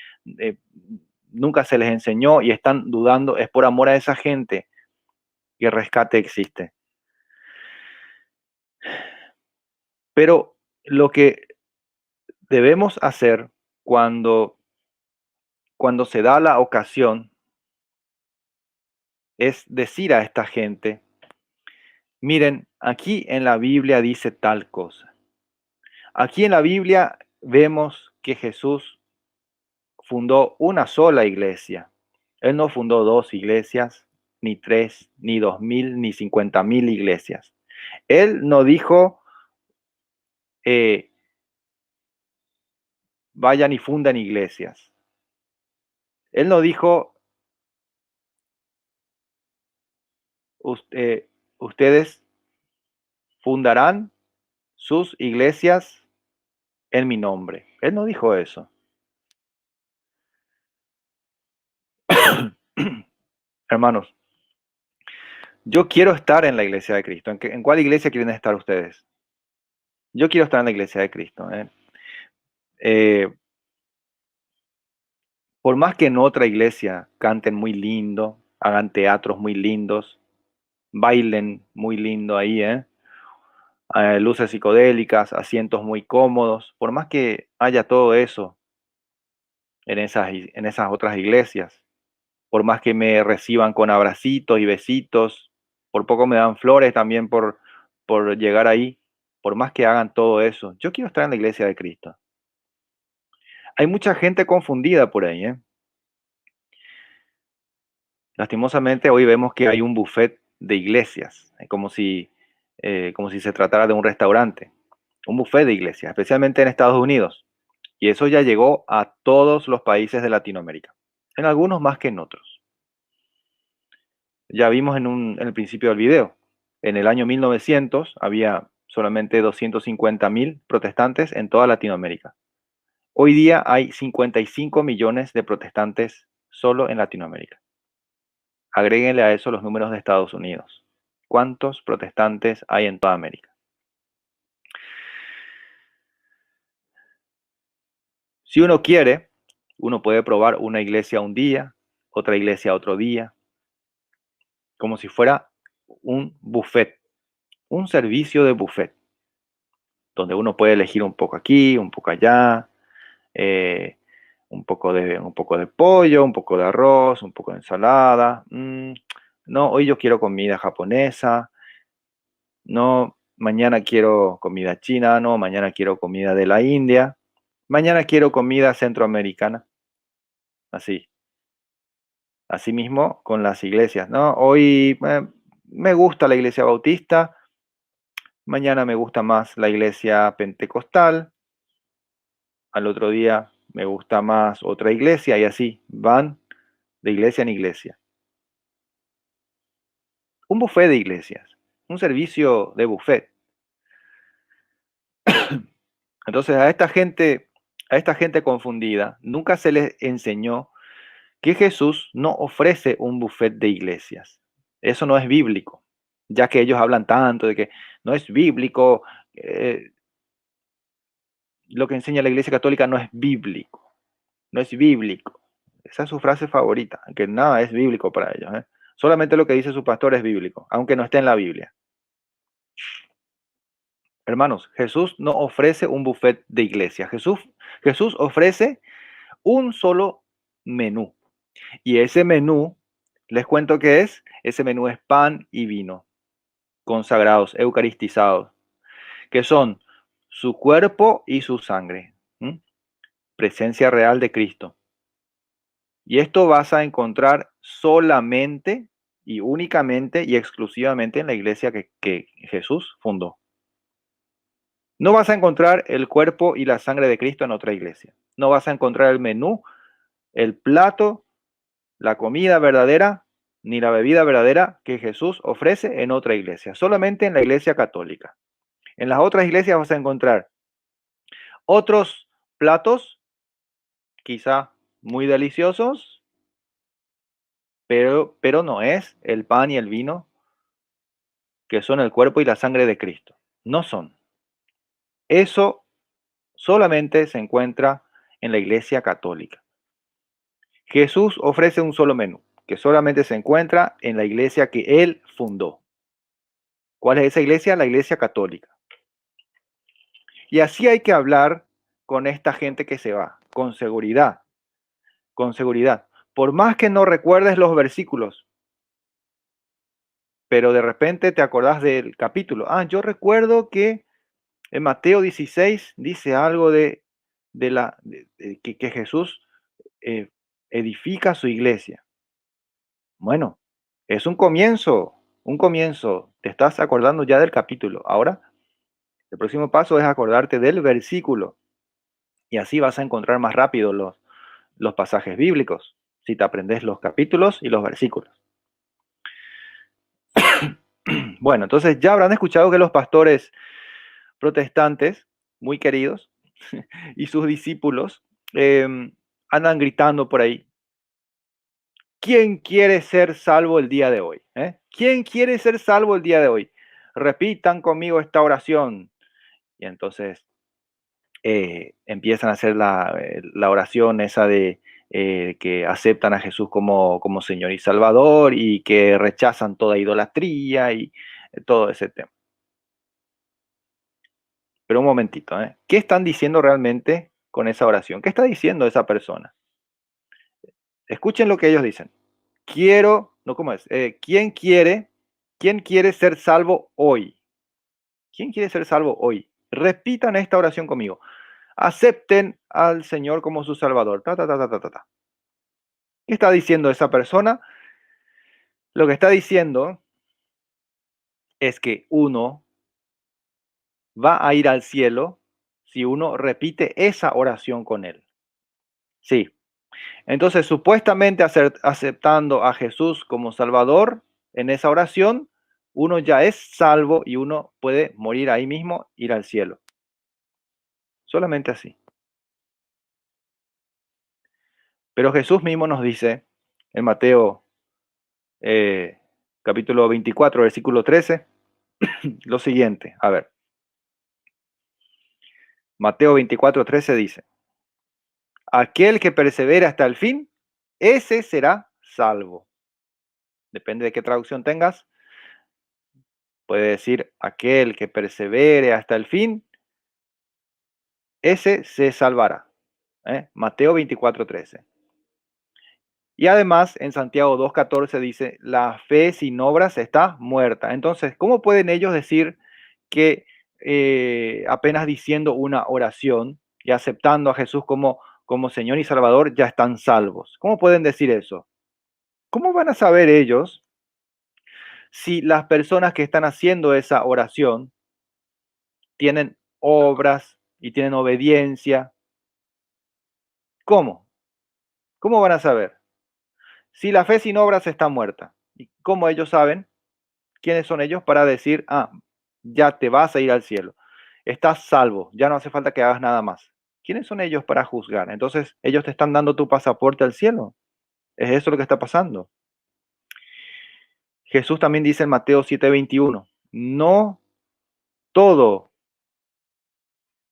nunca se les enseñó y están dudando, es por amor a esa gente que Rescate existe. Pero lo que debemos hacer cuando se da la ocasión es decir a esta gente, miren, aquí en la Biblia dice tal cosa. Aquí en la Biblia vemos que Jesús fundó una sola iglesia. Él no fundó 2 iglesias, ni 3, ni 2.000, ni 50.000 iglesias. Él no dijo, vayan y fundan iglesias. Él no dijo, ustedes fundarán sus iglesias en mi nombre. Él no dijo eso. Hermanos, yo quiero estar en la iglesia de Cristo. ¿En cuál iglesia quieren estar ustedes? Yo quiero estar en la iglesia de Cristo. Por más que en otra iglesia canten muy lindo, hagan teatros muy lindos, bailen muy lindo ahí, luces psicodélicas, asientos muy cómodos, por más que haya todo eso en esas otras iglesias, por más que me reciban con abracitos y besitos, por poco me dan flores también por llegar ahí, por más que hagan todo eso, yo quiero estar en la iglesia de Cristo. Hay mucha gente confundida por ahí, Lastimosamente hoy vemos que hay un buffet de iglesias, como si se tratara de un restaurante, un buffet de iglesias, especialmente en Estados Unidos. Y eso ya llegó a todos los países de Latinoamérica, en algunos más que en otros. Ya vimos en el principio del video, en el año 1900 había solamente 250.000 protestantes en toda Latinoamérica. Hoy día hay 55 millones de protestantes solo en Latinoamérica. Agréguenle a eso los números de Estados Unidos. ¿Cuántos protestantes hay en toda América? Si uno quiere, uno puede probar una iglesia un día, otra iglesia otro día, como si fuera un buffet, un servicio de buffet, donde uno puede elegir un poco aquí, un poco allá, un poco de pollo, un poco de arroz, un poco de ensalada. No, hoy yo quiero comida japonesa. No, mañana quiero comida china. No, mañana quiero comida de la India. Mañana quiero comida centroamericana. Así. Así mismo con las iglesias, ¿no? Hoy me gusta la iglesia bautista. Mañana me gusta más la iglesia pentecostal. Al otro día me gusta más otra iglesia y así van de iglesia en iglesia. Un buffet de iglesias, un servicio de buffet. Entonces a esta gente confundida, nunca se les enseñó que Jesús no ofrece un buffet de iglesias. Eso no es bíblico, ya que ellos hablan tanto de que no es bíblico. Lo que enseña la Iglesia Católica no es bíblico, no es bíblico. Esa es su frase favorita, que nada es bíblico para ellos. Solamente lo que dice su pastor es bíblico, aunque no esté en la Biblia. Hermanos, Jesús no ofrece un buffet de iglesia. Jesús ofrece un solo menú. Y ese menú, les cuento qué es. Ese menú es pan y vino, consagrados, eucaristizados, que son su cuerpo y su sangre. Presencia real de Cristo. Y esto vas a encontrar solamente y únicamente y exclusivamente en la iglesia que Jesús fundó. No vas a encontrar el cuerpo y la sangre de Cristo en otra iglesia. No vas a encontrar el menú, el plato, la comida verdadera, ni la bebida verdadera que Jesús ofrece en otra iglesia. Solamente en la iglesia católica. En las otras iglesias vas a encontrar otros platos, quizá muy deliciosos, pero no es el pan y el vino que son el cuerpo y la sangre de Cristo. No son. Eso solamente se encuentra en la iglesia católica. Jesús ofrece un solo menú, que solamente se encuentra en la iglesia que él fundó. ¿Cuál es esa iglesia? La iglesia católica. Y así hay que hablar con esta gente que se va, con seguridad, con seguridad. Por más que no recuerdes los versículos, pero de repente te acordás del capítulo. Yo recuerdo que en Mateo 16 dice algo de que Jesús edifica su iglesia. Bueno, es un comienzo, un comienzo. Te estás acordando ya del capítulo. Ahora, el próximo paso es acordarte del versículo. Y así vas a encontrar más rápido los pasajes bíblicos, si te aprendes los capítulos y los versículos. Bueno, entonces ya habrán escuchado que los pastores protestantes, muy queridos, y sus discípulos andan gritando por ahí: ¿quién quiere ser salvo el día de hoy? ¿Quién quiere ser salvo el día de hoy? Repitan conmigo esta oración. Y entonces empiezan a hacer la oración esa de que aceptan a Jesús como Señor y Salvador y que rechazan toda idolatría y todo ese tema. Pero un momentito, ¿qué están diciendo realmente con esa oración? ¿Qué está diciendo esa persona? Escuchen lo que ellos dicen. ¿Cómo es? ¿Quién quiere ser salvo hoy? ¿Quién quiere ser salvo hoy? Repitan esta oración conmigo. Acepten al Señor como su Salvador. Ta, ta, ta, ta, ta, ta. ¿Qué está diciendo esa persona? Lo que está diciendo es que uno va a ir al cielo si uno repite esa oración con él. Sí. Entonces, supuestamente aceptando a Jesús como Salvador en esa oración, uno ya es salvo y uno puede morir ahí mismo, ir al cielo. Solamente así. Pero Jesús mismo nos dice en Mateo capítulo 24, versículo 13, lo siguiente. A ver. Mateo 24, 13 dice: aquel que persevera hasta el fin, ese será salvo. Depende de qué traducción tengas. Puede decir: aquel que persevere hasta el fin, ese se salvará. Mateo 24, 13. Y además en Santiago 2:14 dice: la fe sin obras está muerta. Entonces, ¿cómo pueden ellos decir que apenas diciendo una oración y aceptando a Jesús como Señor y Salvador ya están salvos? ¿Cómo pueden decir eso? ¿Cómo van a saber ellos si las personas que están haciendo esa oración tienen obras y tienen obediencia? ¿Cómo? ¿Cómo van a saber? Si la fe sin obras está muerta. ¿Y cómo ellos saben? ¿Quiénes son ellos para decir: ya te vas a ir al cielo? Estás salvo, ya no hace falta que hagas nada más. ¿Quiénes son ellos para juzgar? Entonces, ellos te están dando tu pasaporte al cielo. ¿Es eso lo que está pasando? Jesús también dice en Mateo 7:21, no todo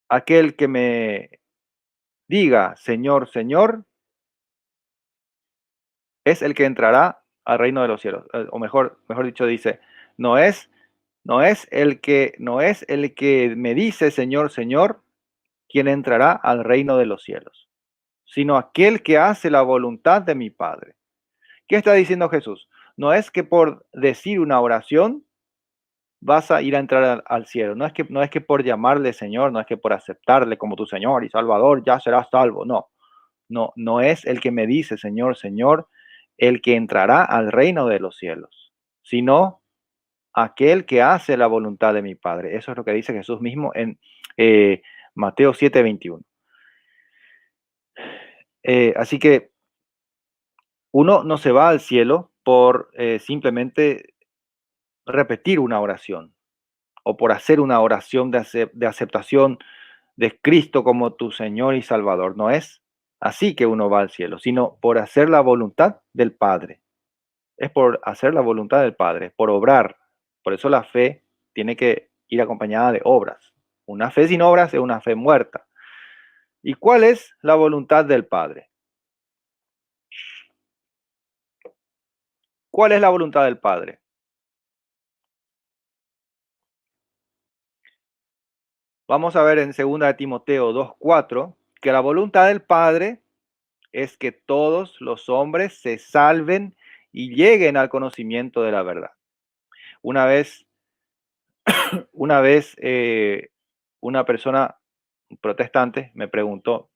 aquel que me diga Señor, Señor, es el que entrará al reino de los cielos. O mejor dicho, dice, no es el que me dice Señor, Señor, quien entrará al reino de los cielos, sino aquel que hace la voluntad de mi Padre. ¿Qué está diciendo Jesús? No es que por decir una oración vas a ir a entrar al cielo. No es que por llamarle Señor, no es que por aceptarle como tu Señor y Salvador ya serás salvo. No es el que me dice Señor, Señor, el que entrará al reino de los cielos, sino aquel que hace la voluntad de mi Padre. Eso es lo que dice Jesús mismo en Mateo 7:21. Así que uno no se va al cielo por simplemente repetir una oración o por hacer una oración de aceptación de Cristo como tu Señor y Salvador. No es así que uno va al cielo, sino por hacer la voluntad del Padre. Es por hacer la voluntad del Padre, por obrar. Por eso la fe tiene que ir acompañada de obras. Una fe sin obras es una fe muerta. ¿Y cuál es la voluntad del Padre? ¿Cuál es la voluntad del Padre? Vamos a ver en 2 Timoteo 2:4 que la voluntad del Padre es que todos los hombres se salven y lleguen al conocimiento de la verdad. Una vez, una vez una persona protestante me preguntó,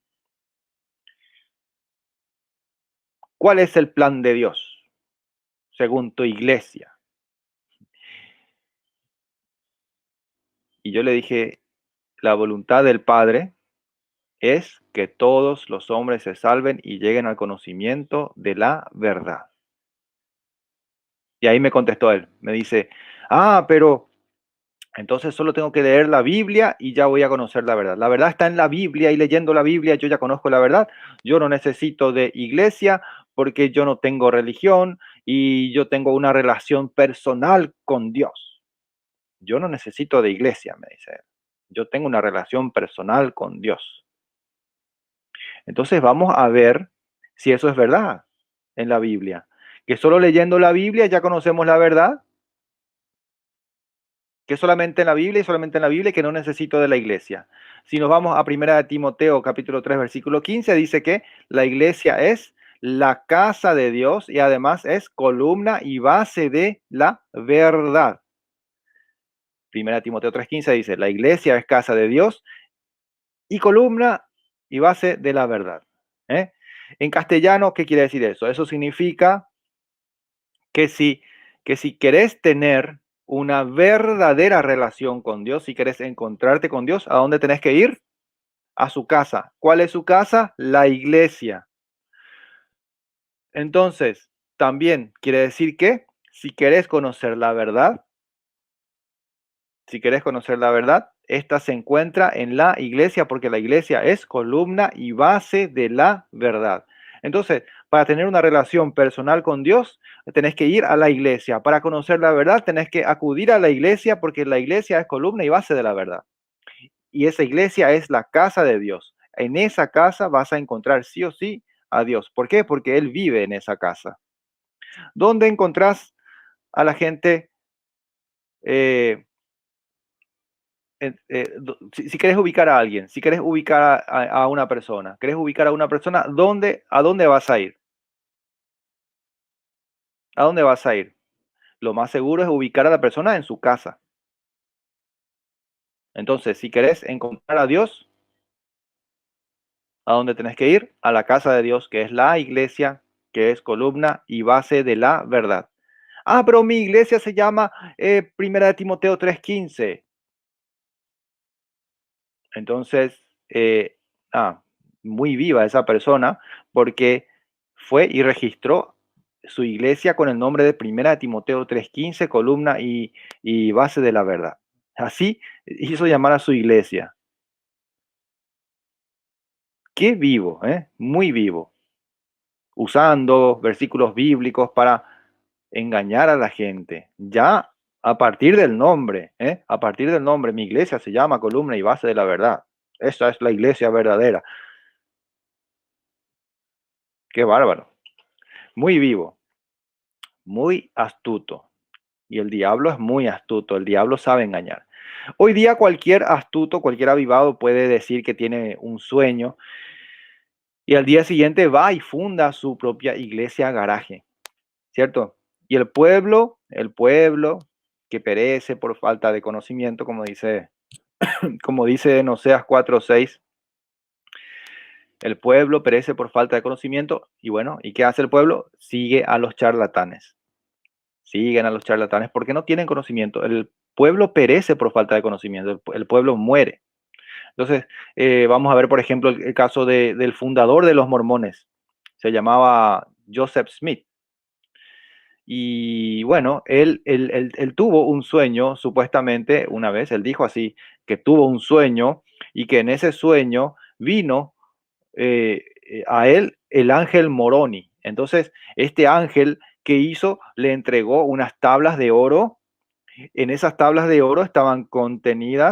¿cuál es el plan de Dios según tu iglesia? Y yo le dije, la voluntad del Padre es que todos los hombres se salven y lleguen al conocimiento de la verdad. Y ahí me contestó él, me dice, pero entonces solo tengo que leer la Biblia y ya voy a conocer la verdad. La verdad está en la Biblia y leyendo la Biblia yo ya conozco la verdad. Yo no necesito de iglesia porque yo no tengo religión y yo tengo una relación personal con Dios. Yo no necesito de iglesia, me dice él. Yo tengo una relación personal con Dios. Entonces vamos a ver si eso es verdad en la Biblia. Que solo leyendo la Biblia ya conocemos la verdad. Que solamente en la Biblia y solamente en la Biblia, que no necesito de la iglesia. Si nos vamos a 1 de Timoteo, capítulo 3, versículo 15, dice que la iglesia es la casa de Dios y además es columna y base de la verdad. 1 de Timoteo 3:15 dice, la iglesia es casa de Dios y columna y base de la verdad. En castellano, ¿qué quiere decir eso? Eso significa que si querés tener una verdadera relación con Dios, si querés encontrarte con Dios, ¿a dónde tenés que ir? A su casa. ¿Cuál es su casa? La iglesia. Entonces, también quiere decir que si querés conocer la verdad, si querés conocer la verdad, esta se encuentra en la iglesia porque la iglesia es columna y base de la verdad. Entonces, para tener una relación personal con Dios, tenés que ir a la iglesia. Para conocer la verdad, tenés que acudir a la iglesia porque la iglesia es columna y base de la verdad. Y esa iglesia es la casa de Dios. En esa casa vas a encontrar sí o sí a Dios. ¿Por qué? Porque Él vive en esa casa. ¿Dónde encontrás a la gente? eh, si querés ubicar a alguien, si querés ubicar a una persona, querés ubicar a una persona, ¿a dónde vas a ir? ¿A dónde vas a ir? Lo más seguro es ubicar a la persona en su casa. Entonces, si querés encontrar a Dios, ¿a dónde tenés que ir? A la casa de Dios, que es la iglesia, que es columna y base de la verdad. Pero mi iglesia se llama 1 de Timoteo 3:15. Entonces, muy viva esa persona porque fue y registró su iglesia con el nombre de 1 de Timoteo 3:15, columna y base de la verdad. Así hizo llamar a su iglesia. Qué vivo, muy vivo, usando versículos bíblicos para engañar a la gente. Ya a partir del nombre, a partir del nombre, mi iglesia se llama columna y base de la verdad. Esa es la iglesia verdadera. Qué bárbaro. Muy vivo, muy astuto. Y el diablo es muy astuto, el diablo sabe engañar. Hoy día cualquier astuto, cualquier avivado puede decir que tiene un sueño y al día siguiente va y funda su propia iglesia garaje, ¿cierto? Y el pueblo que perece por falta de conocimiento, como dice en Oseas 4:6, el pueblo perece por falta de conocimiento y bueno, ¿y qué hace el pueblo? Sigue a los charlatanes. Siguen a los charlatanes porque no tienen conocimiento. El pueblo perece por falta de conocimiento, el pueblo muere. Entonces, vamos a ver, por ejemplo, el caso del fundador de los mormones. Se llamaba Joseph Smith. Y bueno, él tuvo un sueño, supuestamente, una vez, él dijo así, que tuvo un sueño y que en ese sueño vino a él el ángel Moroni. Entonces, este ángel que hizo, le entregó unas tablas de oro. En esas tablas de oro estaba contenido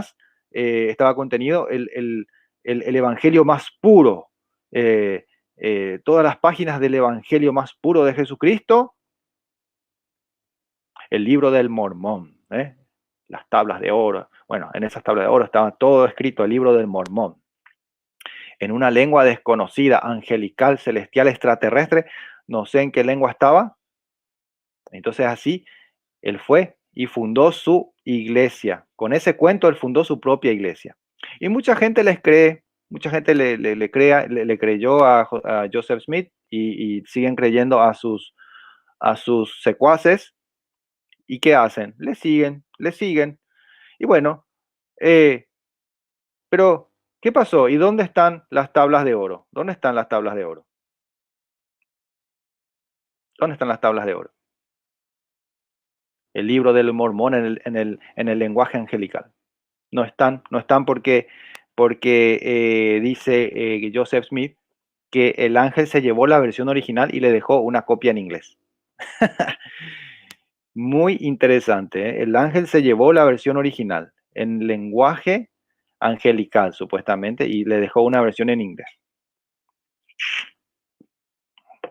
el evangelio más puro, todas las páginas del evangelio más puro de Jesucristo, el libro del Mormón, las tablas de oro. Bueno, en esas tablas de oro estaba todo escrito, el libro del Mormón, en una lengua desconocida, angelical, celestial, extraterrestre, no sé en qué lengua estaba. Entonces así, él fue y fundó su iglesia. Con ese cuento él fundó su propia iglesia. Y mucha gente les cree, mucha gente le creyó a Joseph Smith y siguen creyendo a sus secuaces. ¿Y qué hacen? Le siguen, le siguen. Y bueno, pero ¿qué pasó? ¿Y dónde están las tablas de oro? ¿Dónde están las tablas de oro? ¿Dónde están las tablas de oro? El libro del mormón en el lenguaje angelical. No están porque dice Joseph Smith que el ángel se llevó la versión original y le dejó una copia en inglés. Muy interesante, ¿eh? El ángel se llevó la versión original en lenguaje angelical, supuestamente, y le dejó una versión en inglés.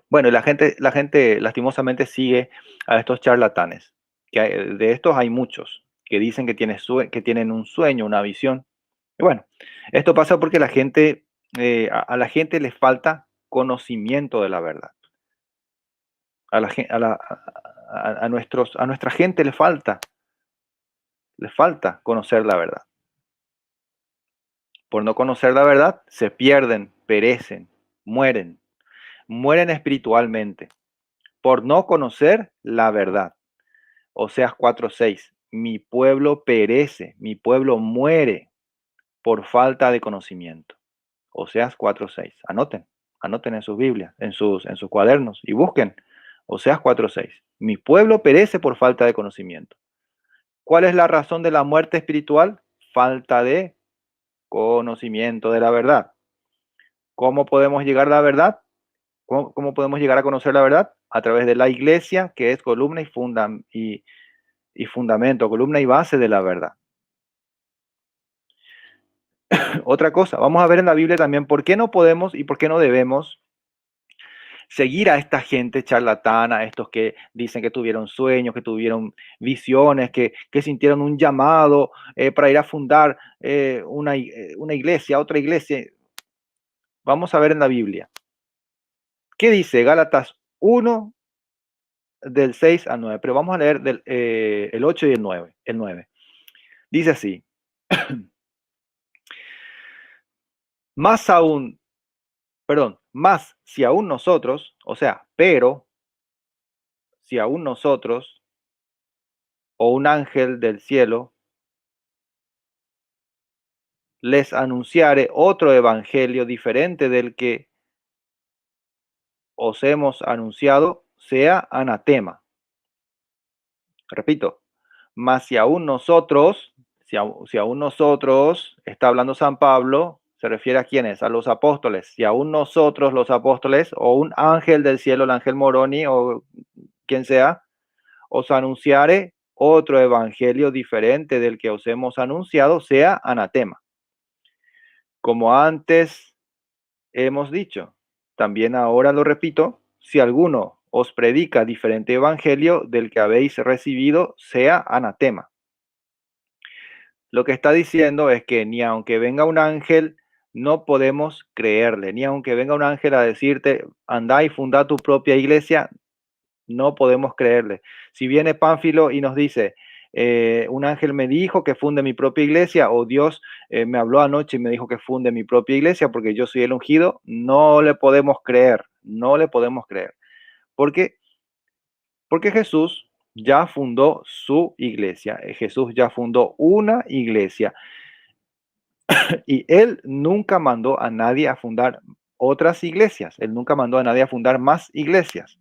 Bueno, la gente lastimosamente sigue a estos charlatanes. De estos hay muchos que dicen que tienen un sueño, una visión. Y bueno, esto pasa porque la gente, a la gente les falta conocimiento de la verdad. A nuestra gente les falta conocer la verdad. Por no conocer la verdad, se pierden, perecen, mueren espiritualmente. Por no conocer la verdad. Oseas 4:6. Mi pueblo perece, mi pueblo muere por falta de conocimiento. Oseas 4:6. Anoten en sus Biblias, en sus cuadernos y busquen. Oseas 4:6. Mi pueblo perece por falta de conocimiento. ¿Cuál es la razón de la muerte espiritual? Falta de conocimiento de la verdad. ¿Cómo podemos llegar a la verdad? ¿Cómo podemos llegar a conocer la verdad? A través de la iglesia, que es columna y fundamento, columna y base de la verdad. Otra cosa, vamos a ver en la Biblia también por qué no podemos y por qué no debemos seguir a esta gente charlatana, a estos que dicen que tuvieron sueños, que tuvieron visiones, que sintieron un llamado para ir a fundar una iglesia, otra iglesia. Vamos a ver en la Biblia. ¿Qué dice Gálatas 1 del 6 al 9? Pero vamos a leer el 8 y el 9. El 9. Dice así. Más aún, perdón, más si aún nosotros, o sea, pero si aún nosotros o un ángel del cielo les anunciare otro evangelio diferente del que os hemos anunciado, sea anatema. Repito, mas si aún nosotros, si aún nosotros, está hablando San Pablo, se refiere a quiénes, a los apóstoles. Si aún nosotros, los apóstoles, o un ángel del cielo, el ángel Moroni, o quien sea, os anunciare otro evangelio diferente del que os hemos anunciado, sea anatema. Como antes hemos dicho, también ahora lo repito, si alguno os predica diferente evangelio del que habéis recibido, sea anatema. Lo que está diciendo es que ni aunque venga un ángel, no podemos creerle, ni aunque venga un ángel a decirte, anda y funda tu propia iglesia, no podemos creerle. Si viene Pánfilo y nos dice, un ángel me dijo que funde mi propia iglesia, o Dios me habló anoche y me dijo que funde mi propia iglesia porque yo soy el ungido, no le podemos creer, no le podemos creer. Porque Jesús ya fundó su iglesia, Jesús ya fundó una iglesia y él nunca mandó a nadie a fundar otras iglesias, él nunca mandó a nadie a fundar más iglesias,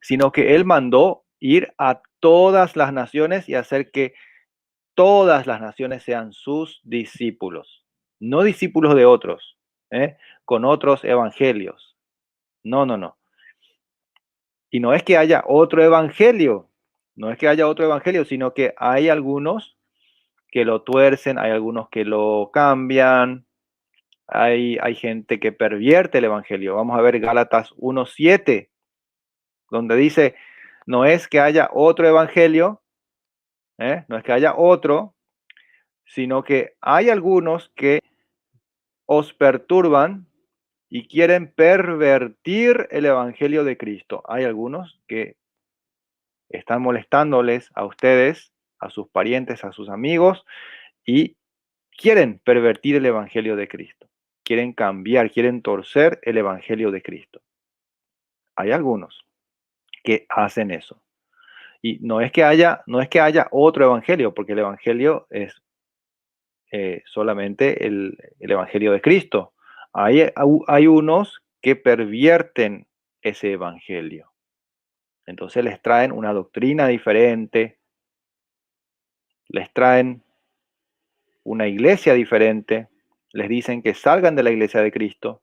sino que él mandó ir a todas las naciones y hacer que todas las naciones sean sus discípulos, no discípulos de otros, con otros evangelios. No, no, no. Y no es que haya otro evangelio, no es que haya otro evangelio, sino que hay algunos que lo tuercen, hay algunos que lo cambian, hay gente que pervierte el evangelio. Vamos a ver Gálatas 1:7, donde dice, no es que haya otro evangelio, no es que haya otro, sino que hay algunos que os perturban y quieren pervertir el evangelio de Cristo. Hay algunos que están molestándoles a ustedes, a sus parientes, a sus amigos, y quieren pervertir el evangelio de Cristo. Quieren cambiar, quieren torcer el evangelio de Cristo. Hay algunos que hacen eso. Y no es que haya otro evangelio, porque el evangelio es solamente el evangelio de Cristo. Hay unos que pervierten ese evangelio. Entonces les traen una doctrina diferente, les traen una iglesia diferente, les dicen que salgan de la iglesia de Cristo.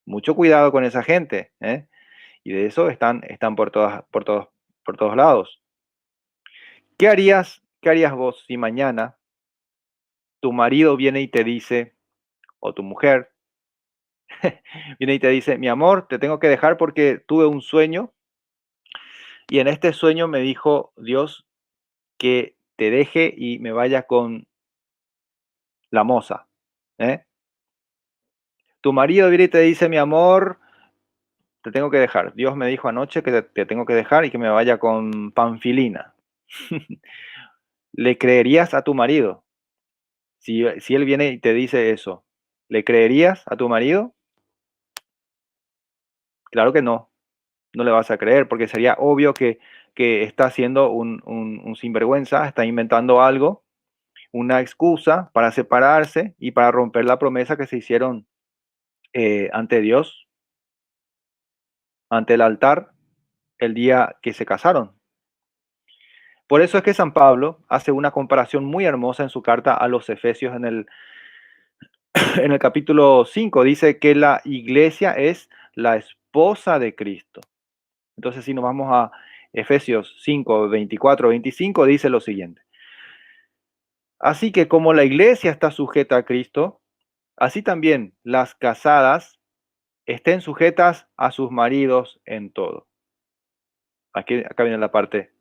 Mucho cuidado con esa gente, ¿eh? Y de eso están por todos lados. ¿Qué harías vos si mañana tu marido viene y te dice, o tu mujer viene y te dice, mi amor, te tengo que dejar porque tuve un sueño y en este sueño me dijo Dios que te deje y me vaya con la moza, ¿eh? Tu marido viene y te dice, mi amor, te tengo que dejar. Dios me dijo anoche que te tengo que dejar y que me vaya con Panfilina. ¿Le creerías a tu marido? Si él viene y te dice eso, ¿le creerías a tu marido? Claro que no. No le vas a creer porque sería obvio que está haciendo un sinvergüenza, está inventando algo, una excusa para separarse y para romper la promesa que se hicieron ante Dios, ante el altar, el día que se casaron. Por eso es que San Pablo hace una comparación muy hermosa en su carta a los Efesios en el capítulo 5. Dice que la iglesia es la esposa de Cristo. Entonces, si nos vamos a Efesios 5, 24, 25, dice lo siguiente. Así que como la iglesia está sujeta a Cristo, así también las casadas estén sujetas a sus maridos en todo. Acá viene la parte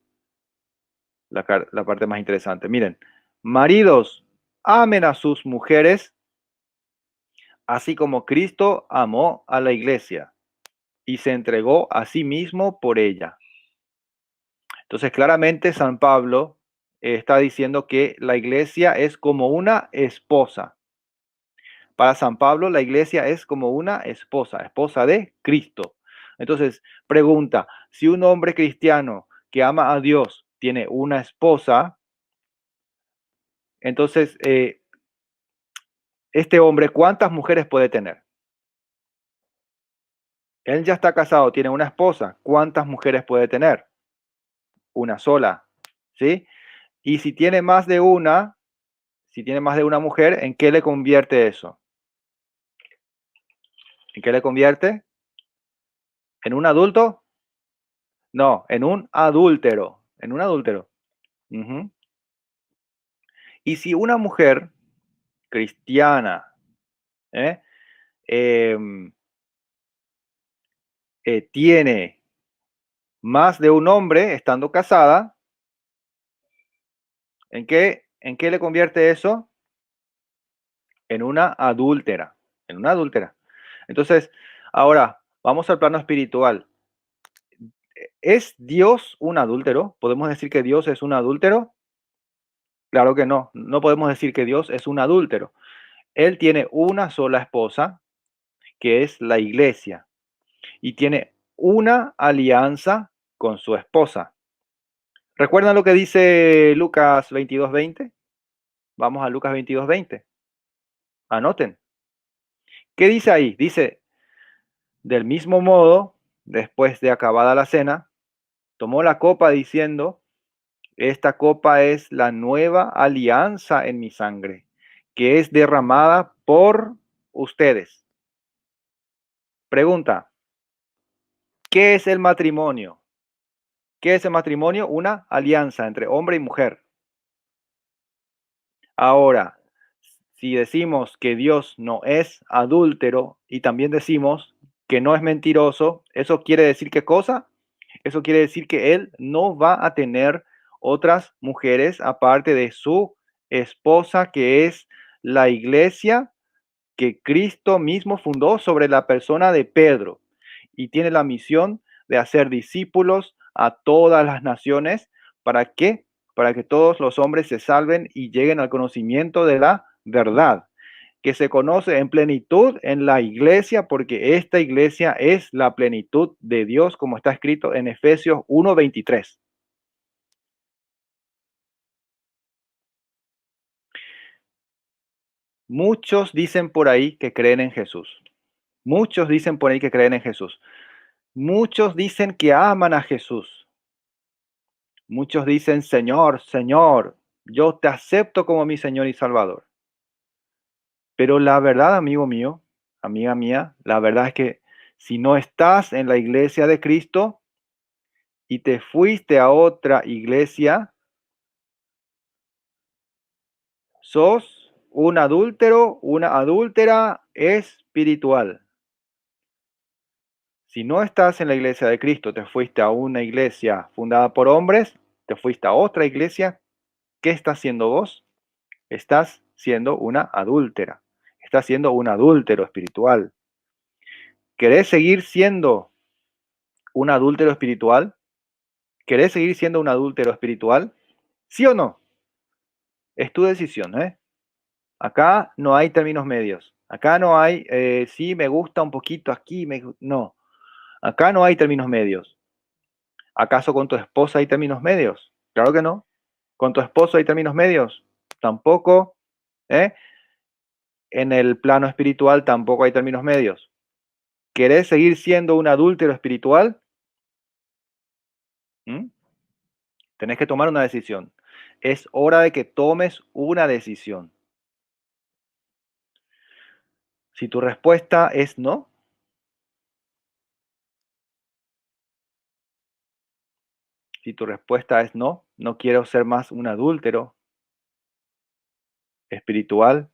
más interesante. Miren, maridos, amen a sus mujeres, así como Cristo amó a la iglesia y se entregó a sí mismo por ella. Entonces, claramente San Pablo está diciendo que la iglesia es como una esposa. Para San Pablo, la iglesia es como una esposa de Cristo. Entonces, pregunta, si un hombre cristiano que ama a Dios tiene una esposa, entonces, este hombre, ¿cuántas mujeres puede tener? Él ya está casado, tiene una esposa. ¿Cuántas mujeres puede tener? Una sola, ¿sí? Y si tiene más de una, mujer, ¿en qué le convierte eso? ¿En qué le convierte? ¿En un adulto? No, en un adúltero. En un adúltero. Uh-huh. Y si una mujer cristiana ¿eh? Tiene más de un hombre estando casada, ¿en qué le convierte eso? En una adúltera. En una adúltera. Entonces, ahora vamos al plano espiritual. ¿Es Dios un adúltero? ¿Podemos decir que Dios es un adúltero? Claro que no. No podemos decir que Dios es un adúltero. Él tiene una sola esposa, que es la iglesia, y tiene una alianza con su esposa. ¿Recuerdan lo que dice Lucas 22:20? Vamos a Lucas 22:20. Anoten. ¿Qué dice ahí? Dice, del mismo modo, después de acabada la cena, tomó la copa diciendo, esta copa es la nueva alianza en mi sangre, que es derramada por ustedes. Pregunta, ¿qué es el matrimonio? ¿Qué es el matrimonio? Una alianza entre hombre y mujer. Ahora, si decimos que Dios no es adúltero y también decimos que no es mentiroso, ¿eso quiere decir qué cosa? Eso quiere decir que Él no va a tener otras mujeres aparte de su esposa, que es la iglesia que Cristo mismo fundó sobre la persona de Pedro y tiene la misión de hacer discípulos a todas las naciones. ¿Para qué? Para que todos los hombres se salven y lleguen al conocimiento de la verdad, que se conoce en plenitud en la iglesia, porque esta iglesia es la plenitud de Dios, como está escrito en Efesios 1:23. Muchos dicen por ahí que creen en Jesús. Muchos dicen por ahí que creen en Jesús. Muchos dicen que aman a Jesús. Muchos dicen, Señor, Señor, yo te acepto como mi Señor y Salvador. Pero la verdad, amigo mío, amiga mía, la verdad es que si no estás en la iglesia de Cristo y te fuiste a otra iglesia, sos un adúltero, una adúltera espiritual. Si no estás en la iglesia de Cristo, te fuiste a una iglesia fundada por hombres, te fuiste a otra iglesia, ¿qué estás haciendo vos? Estás siendo una adúltera, estás siendo un adúltero espiritual. ¿Querés seguir siendo un adúltero espiritual? ¿Querés seguir siendo un adúltero espiritual? ¿Sí o no? Es tu decisión, ¿eh? Acá no hay términos medios. Acá no hay, sí, me gusta un poquito aquí, no. Acá no hay términos medios. ¿Acaso con tu esposa hay términos medios? Claro que no. ¿Con tu esposo hay términos medios? Tampoco. ¿Eh? En el plano espiritual tampoco hay términos medios. ¿Querés seguir siendo un adúltero espiritual? ¿Mm? Tenés que tomar una decisión. Es hora de que tomes una decisión. Si tu respuesta es no, si tu respuesta es no, no quiero ser más un adúltero espiritual,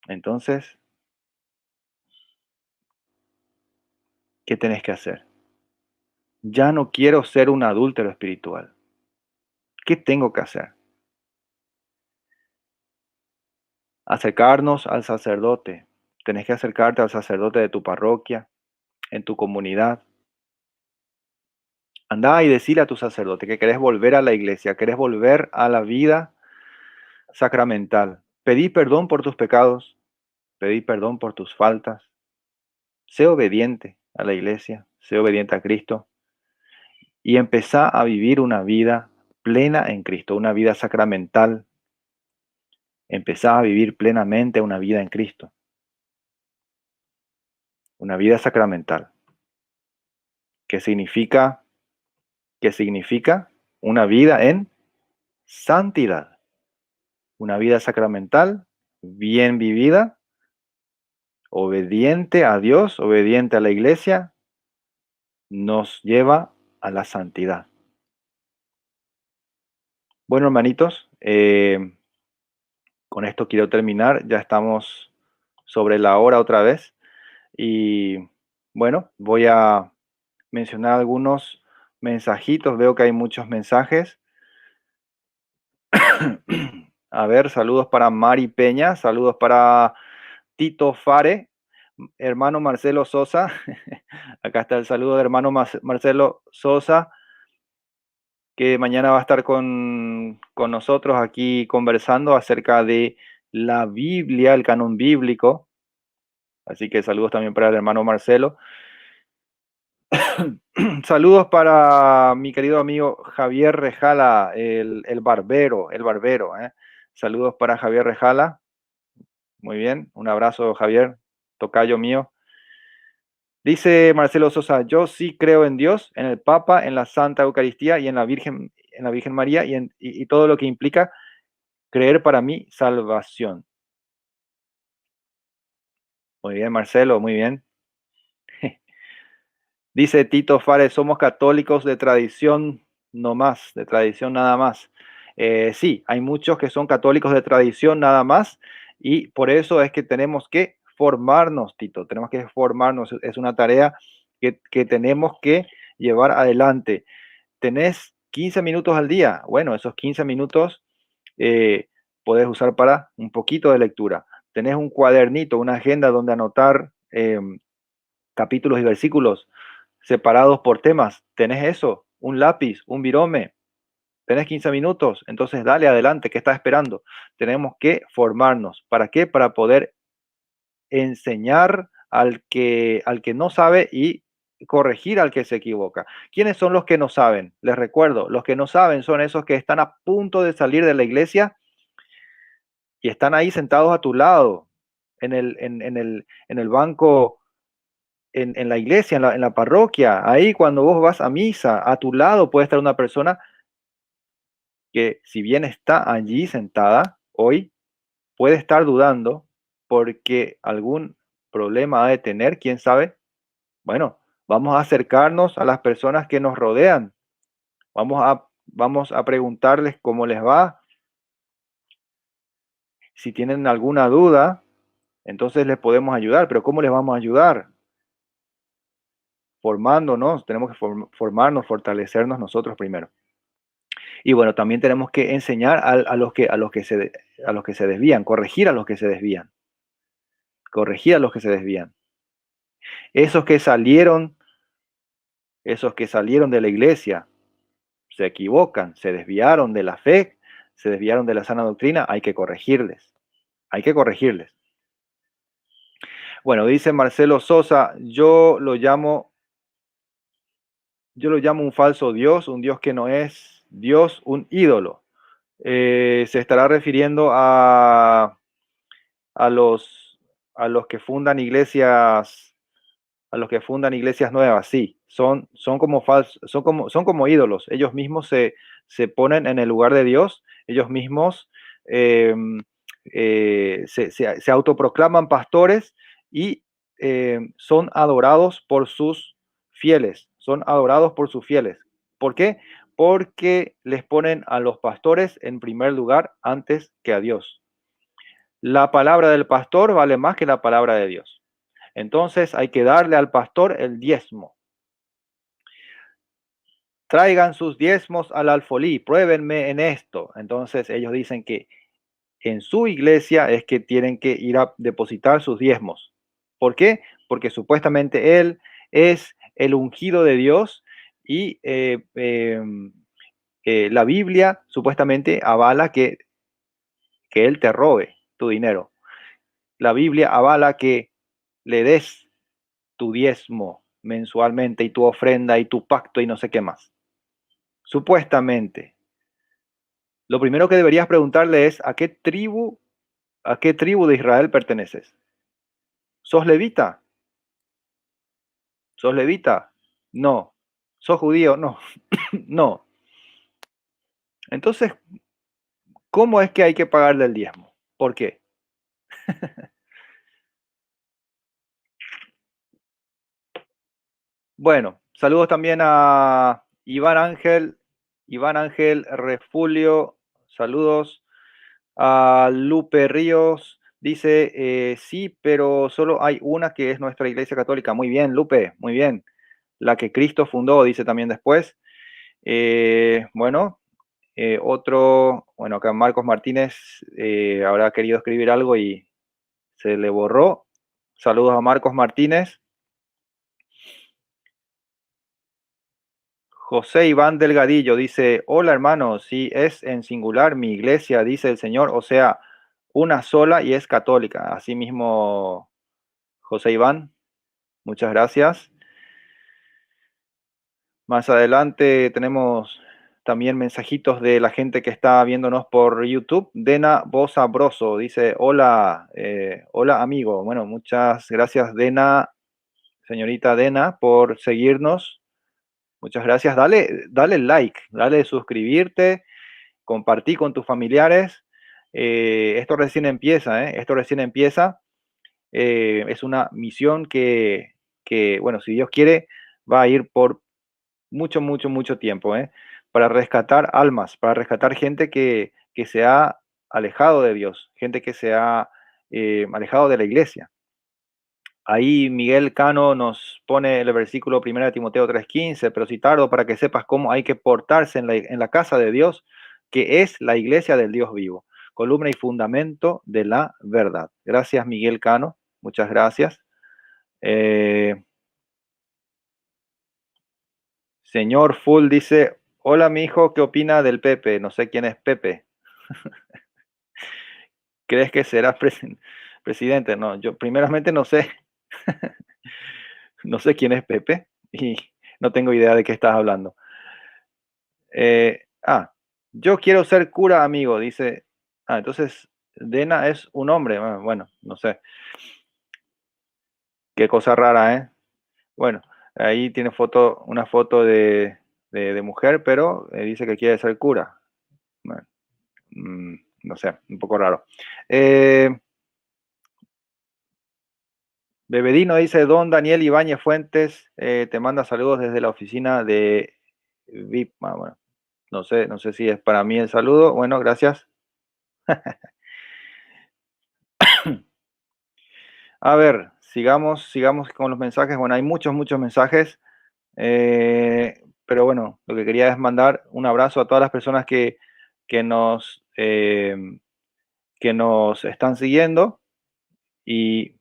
entonces, ¿qué tenés que hacer? Ya no quiero ser un adúltero espiritual. ¿Qué tengo que hacer? Acercarnos al sacerdote. Tenés que acercarte al sacerdote de tu parroquia, en tu comunidad. Andá y decile a tu sacerdote que querés volver a la iglesia, querés volver a la vida sacramental. Pedí perdón por tus pecados, pedí perdón por tus faltas. Sé obediente a la iglesia, sé obediente a Cristo y empezá a vivir una vida plena en Cristo, una vida sacramental. Empezá a vivir plenamente una vida en Cristo, una vida sacramental. ¿Qué significa? ¿Qué significa? Una vida en santidad, una vida sacramental, bien vivida, obediente a Dios, obediente a la iglesia, nos lleva a la santidad. Bueno, hermanitos, con esto quiero terminar. Ya estamos sobre la hora otra vez. Y bueno, voy a mencionar algunos mensajitos. Veo que hay muchos mensajes. A ver, saludos para Mari Peña, saludos para Tito Fare, hermano Marcelo Sosa. Acá está el saludo de hermano Marcelo Sosa, que mañana va a estar con nosotros aquí conversando acerca de la Biblia, el canon bíblico. Así que saludos también para el hermano Marcelo. Saludos para mi querido amigo Javier Rejala, el barbero, ¿eh? Saludos para Javier Rejala. Muy bien, un abrazo, Javier, tocayo mío. Dice Marcelo Sosa, yo sí creo en Dios, en el Papa, en la Santa Eucaristía y en la Virgen María y todo lo que implica creer para mi salvación. Muy bien, Marcelo, muy bien. Dice Tito Fares, somos católicos de tradición no más, de tradición nada más. Sí, hay muchos que son católicos de tradición nada más y por eso es que tenemos que formarnos, Tito, tenemos que formarnos, es una tarea que tenemos que llevar adelante. Tenés 15 minutos al día, bueno, esos 15 minutos podés usar para un poquito de lectura. Tenés un cuadernito, una agenda donde anotar capítulos y versículos. separados por temas. ¿Tenés eso? ¿Un lápiz? ¿Un virome? ¿Tenés 15 minutos? Entonces dale adelante, ¿qué estás esperando? Tenemos que formarnos. ¿Para qué? Para poder enseñar al que no sabe y corregir al que se equivoca. ¿Quiénes son los que no saben? Les recuerdo, los que no saben son esos que están a punto de salir de la iglesia y están ahí sentados a tu lado, en el banco, en la iglesia, en la parroquia. Ahí cuando vos vas a misa, a tu lado puede estar una persona que, si bien está allí sentada hoy, puede estar dudando porque algún problema ha de tener, quién sabe. Bueno, vamos a acercarnos a las personas que nos rodean. Vamos a preguntarles cómo les va. Si tienen alguna duda, entonces les podemos ayudar. Pero ¿cómo les vamos a ayudar? Formándonos. Tenemos que formarnos, fortalecernos nosotros primero. Y bueno, también tenemos que enseñar a los que se desvían, corregir a los que se desvían. Corregir a los que se desvían. Esos que salieron de la iglesia, se equivocan, se desviaron de la fe, se desviaron de la sana doctrina, hay que corregirles. Hay que corregirles. Bueno, dice Marcelo Sosa, yo lo llamo un falso Dios, un Dios que no es Dios, un ídolo. Se estará refiriendo a los que fundan iglesias, nuevas. Sí, son como falsos, son como ídolos. Ellos mismos se ponen en el lugar de Dios, ellos mismos se autoproclaman pastores y son adorados por sus fieles, ¿Por qué? Porque les ponen a los pastores en primer lugar antes que a Dios. La palabra del pastor vale más que la palabra de Dios. Entonces hay que darle al pastor el diezmo. Traigan sus diezmos al alfolí, pruébenme en esto. Entonces ellos dicen que en su iglesia es que tienen que ir a depositar sus diezmos. ¿Por qué? Porque supuestamente él es el ungido de Dios y la Biblia supuestamente avala que él te robe tu dinero. La Biblia avala que le des tu diezmo mensualmente y tu ofrenda y tu pacto y no sé qué más. Supuestamente. Lo primero que deberías preguntarle es ¿a qué tribu de Israel perteneces? ¿Sos levita? ¿Sos levita? No. ¿Sos judío? No. No. Entonces, ¿cómo es que hay que pagarle el diezmo? ¿Por qué? Bueno, saludos también a Iván Ángel Refulio, saludos a Lupe Ríos, dice, sí, pero solo hay una que es nuestra Iglesia Católica. Muy bien, Lupe, muy bien. La que Cristo fundó, dice también después. Bueno, acá Marcos Martínez habrá querido escribir algo y se le borró. Saludos a Marcos Martínez. José Iván Delgadillo dice, hola hermano, si es en singular mi iglesia, dice el Señor, o sea, una sola y es católica. Así mismo, José Iván, muchas gracias. Más adelante tenemos también mensajitos de la gente que está viéndonos por YouTube. Dena Bosabroso dice, hola, hola amigo. Bueno, muchas gracias Dena, señorita Dena, por seguirnos. Muchas gracias. Dale like, dale suscribirte, compartí con tus familiares. Esto recién empieza, Esto recién empieza. Es una misión que, bueno, si Dios quiere, va a ir por mucho tiempo, para rescatar almas, para rescatar gente que se ha alejado de Dios, gente que se ha alejado de la iglesia. Ahí Miguel Cano nos pone el versículo 1 Timoteo 3:15, pero si tardo para que sepas cómo hay que portarse en la casa de Dios, que es la iglesia del Dios vivo, columna y fundamento de la verdad. Gracias Miguel Cano, muchas gracias. Señor Full dice, hola mi hijo, ¿qué opina del Pepe? No sé quién es Pepe. ¿Crees que será presidente? No, yo primeramente no sé. No sé quién es Pepe y no tengo idea de qué estás hablando. Yo quiero ser cura, amigo, dice. Entonces Dena es un hombre. Bueno, no sé. Qué cosa rara, ¿eh? Bueno, ahí tiene una foto de mujer, pero dice que quiere ser cura. Bueno, no sé, un poco raro. Bebedino dice, don Daniel Ibáñez Fuentes te manda saludos desde la oficina de VIP. Bueno, no sé si es para mí el saludo. Bueno, gracias. A ver, sigamos con los mensajes. Bueno, hay muchos mensajes. Pero bueno, lo que quería es mandar un abrazo a todas las personas que nos están siguiendo y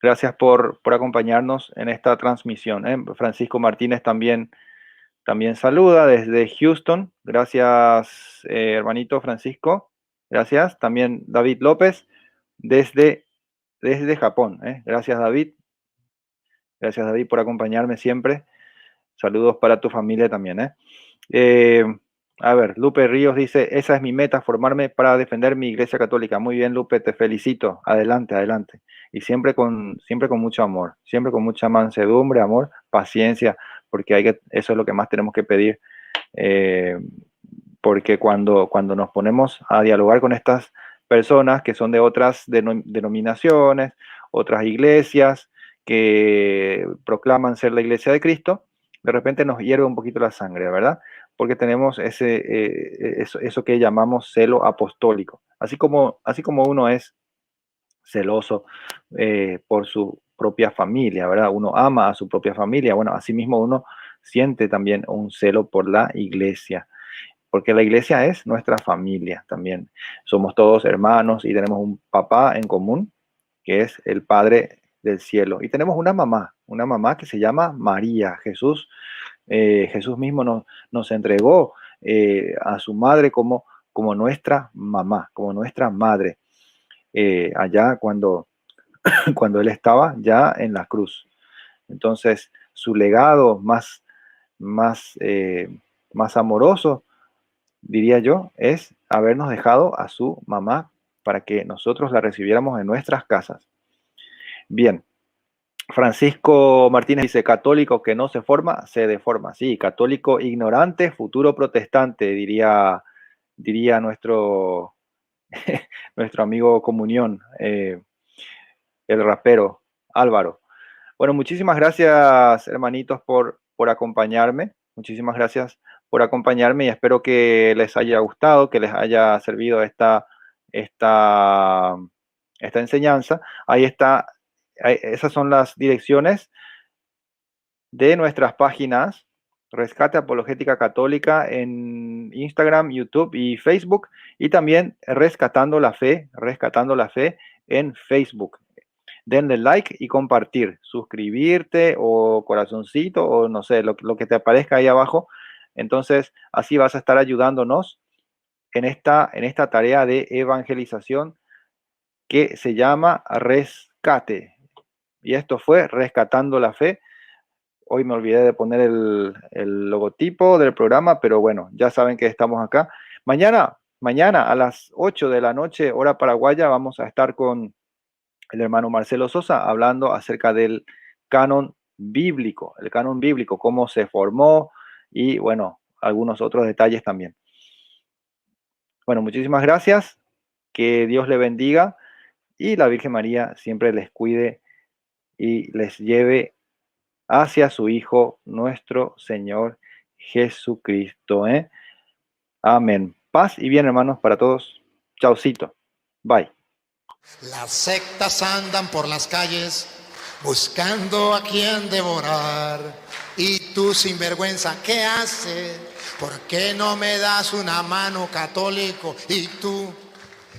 gracias por acompañarnos en esta transmisión. Francisco Martínez también saluda desde Houston. Gracias, hermanito Francisco. Gracias. También David López desde Japón. Gracias, David. Gracias, David, por acompañarme siempre. Saludos para tu familia también. A ver, Lupe Ríos dice, esa es mi meta, formarme para defender mi iglesia católica. Muy bien, Lupe, te felicito. Adelante, adelante. Y siempre con mucho amor, siempre con mucha mansedumbre, amor, paciencia, porque eso es lo que más tenemos que pedir. Porque cuando nos ponemos a dialogar con estas personas que son de otras denominaciones, otras iglesias, que proclaman ser la iglesia de Cristo, de repente nos hierve un poquito la sangre, ¿verdad? Porque tenemos eso que llamamos celo apostólico. Así como uno es celoso por su propia familia, ¿verdad? Uno ama a su propia familia. Bueno, asimismo uno siente también un celo por la iglesia, porque la iglesia es nuestra familia también. Somos todos hermanos y tenemos un papá en común, que es el Padre del cielo. Y tenemos una mamá que se llama María. Jesús mismo nos entregó a su madre como nuestra mamá, como nuestra madre, allá cuando él estaba ya en la cruz. Entonces, su legado más amoroso, diría yo, es habernos dejado a su mamá para que nosotros la recibiéramos en nuestras casas. Bien. Francisco Martínez dice, católico que no se forma, se deforma. Sí, católico ignorante, futuro protestante, diría nuestro, nuestro amigo Comunión, el rapero Álvaro. Bueno, muchísimas gracias, hermanitos, por acompañarme. Muchísimas gracias por acompañarme y espero que les haya gustado, que les haya servido esta enseñanza. Ahí está. Esas son las direcciones de nuestras páginas Rescate Apologética Católica en Instagram, YouTube y Facebook, y también Rescatando la Fe en Facebook. Denle like y compartir, suscribirte o corazoncito o no sé, lo que te aparezca ahí abajo. Entonces, así vas a estar ayudándonos en esta tarea de evangelización que se llama Rescate. Y esto fue Rescatando la Fe. Hoy me olvidé de poner el logotipo del programa, pero bueno, ya saben que estamos acá. Mañana a las 8 de la noche, hora paraguaya, vamos a estar con el hermano Marcelo Sosa hablando acerca del canon bíblico, cómo se formó y bueno, algunos otros detalles también. Bueno, muchísimas gracias, que Dios le bendiga y la Virgen María siempre les cuide y les lleve hacia su Hijo, nuestro Señor Jesucristo. Amén. Paz y bien, hermanos, para todos. Chaucito. Bye. Las sectas andan por las calles buscando a quien devorar. Y tú, sinvergüenza, ¿qué haces? ¿Por qué no me das una mano, católico? Y tú,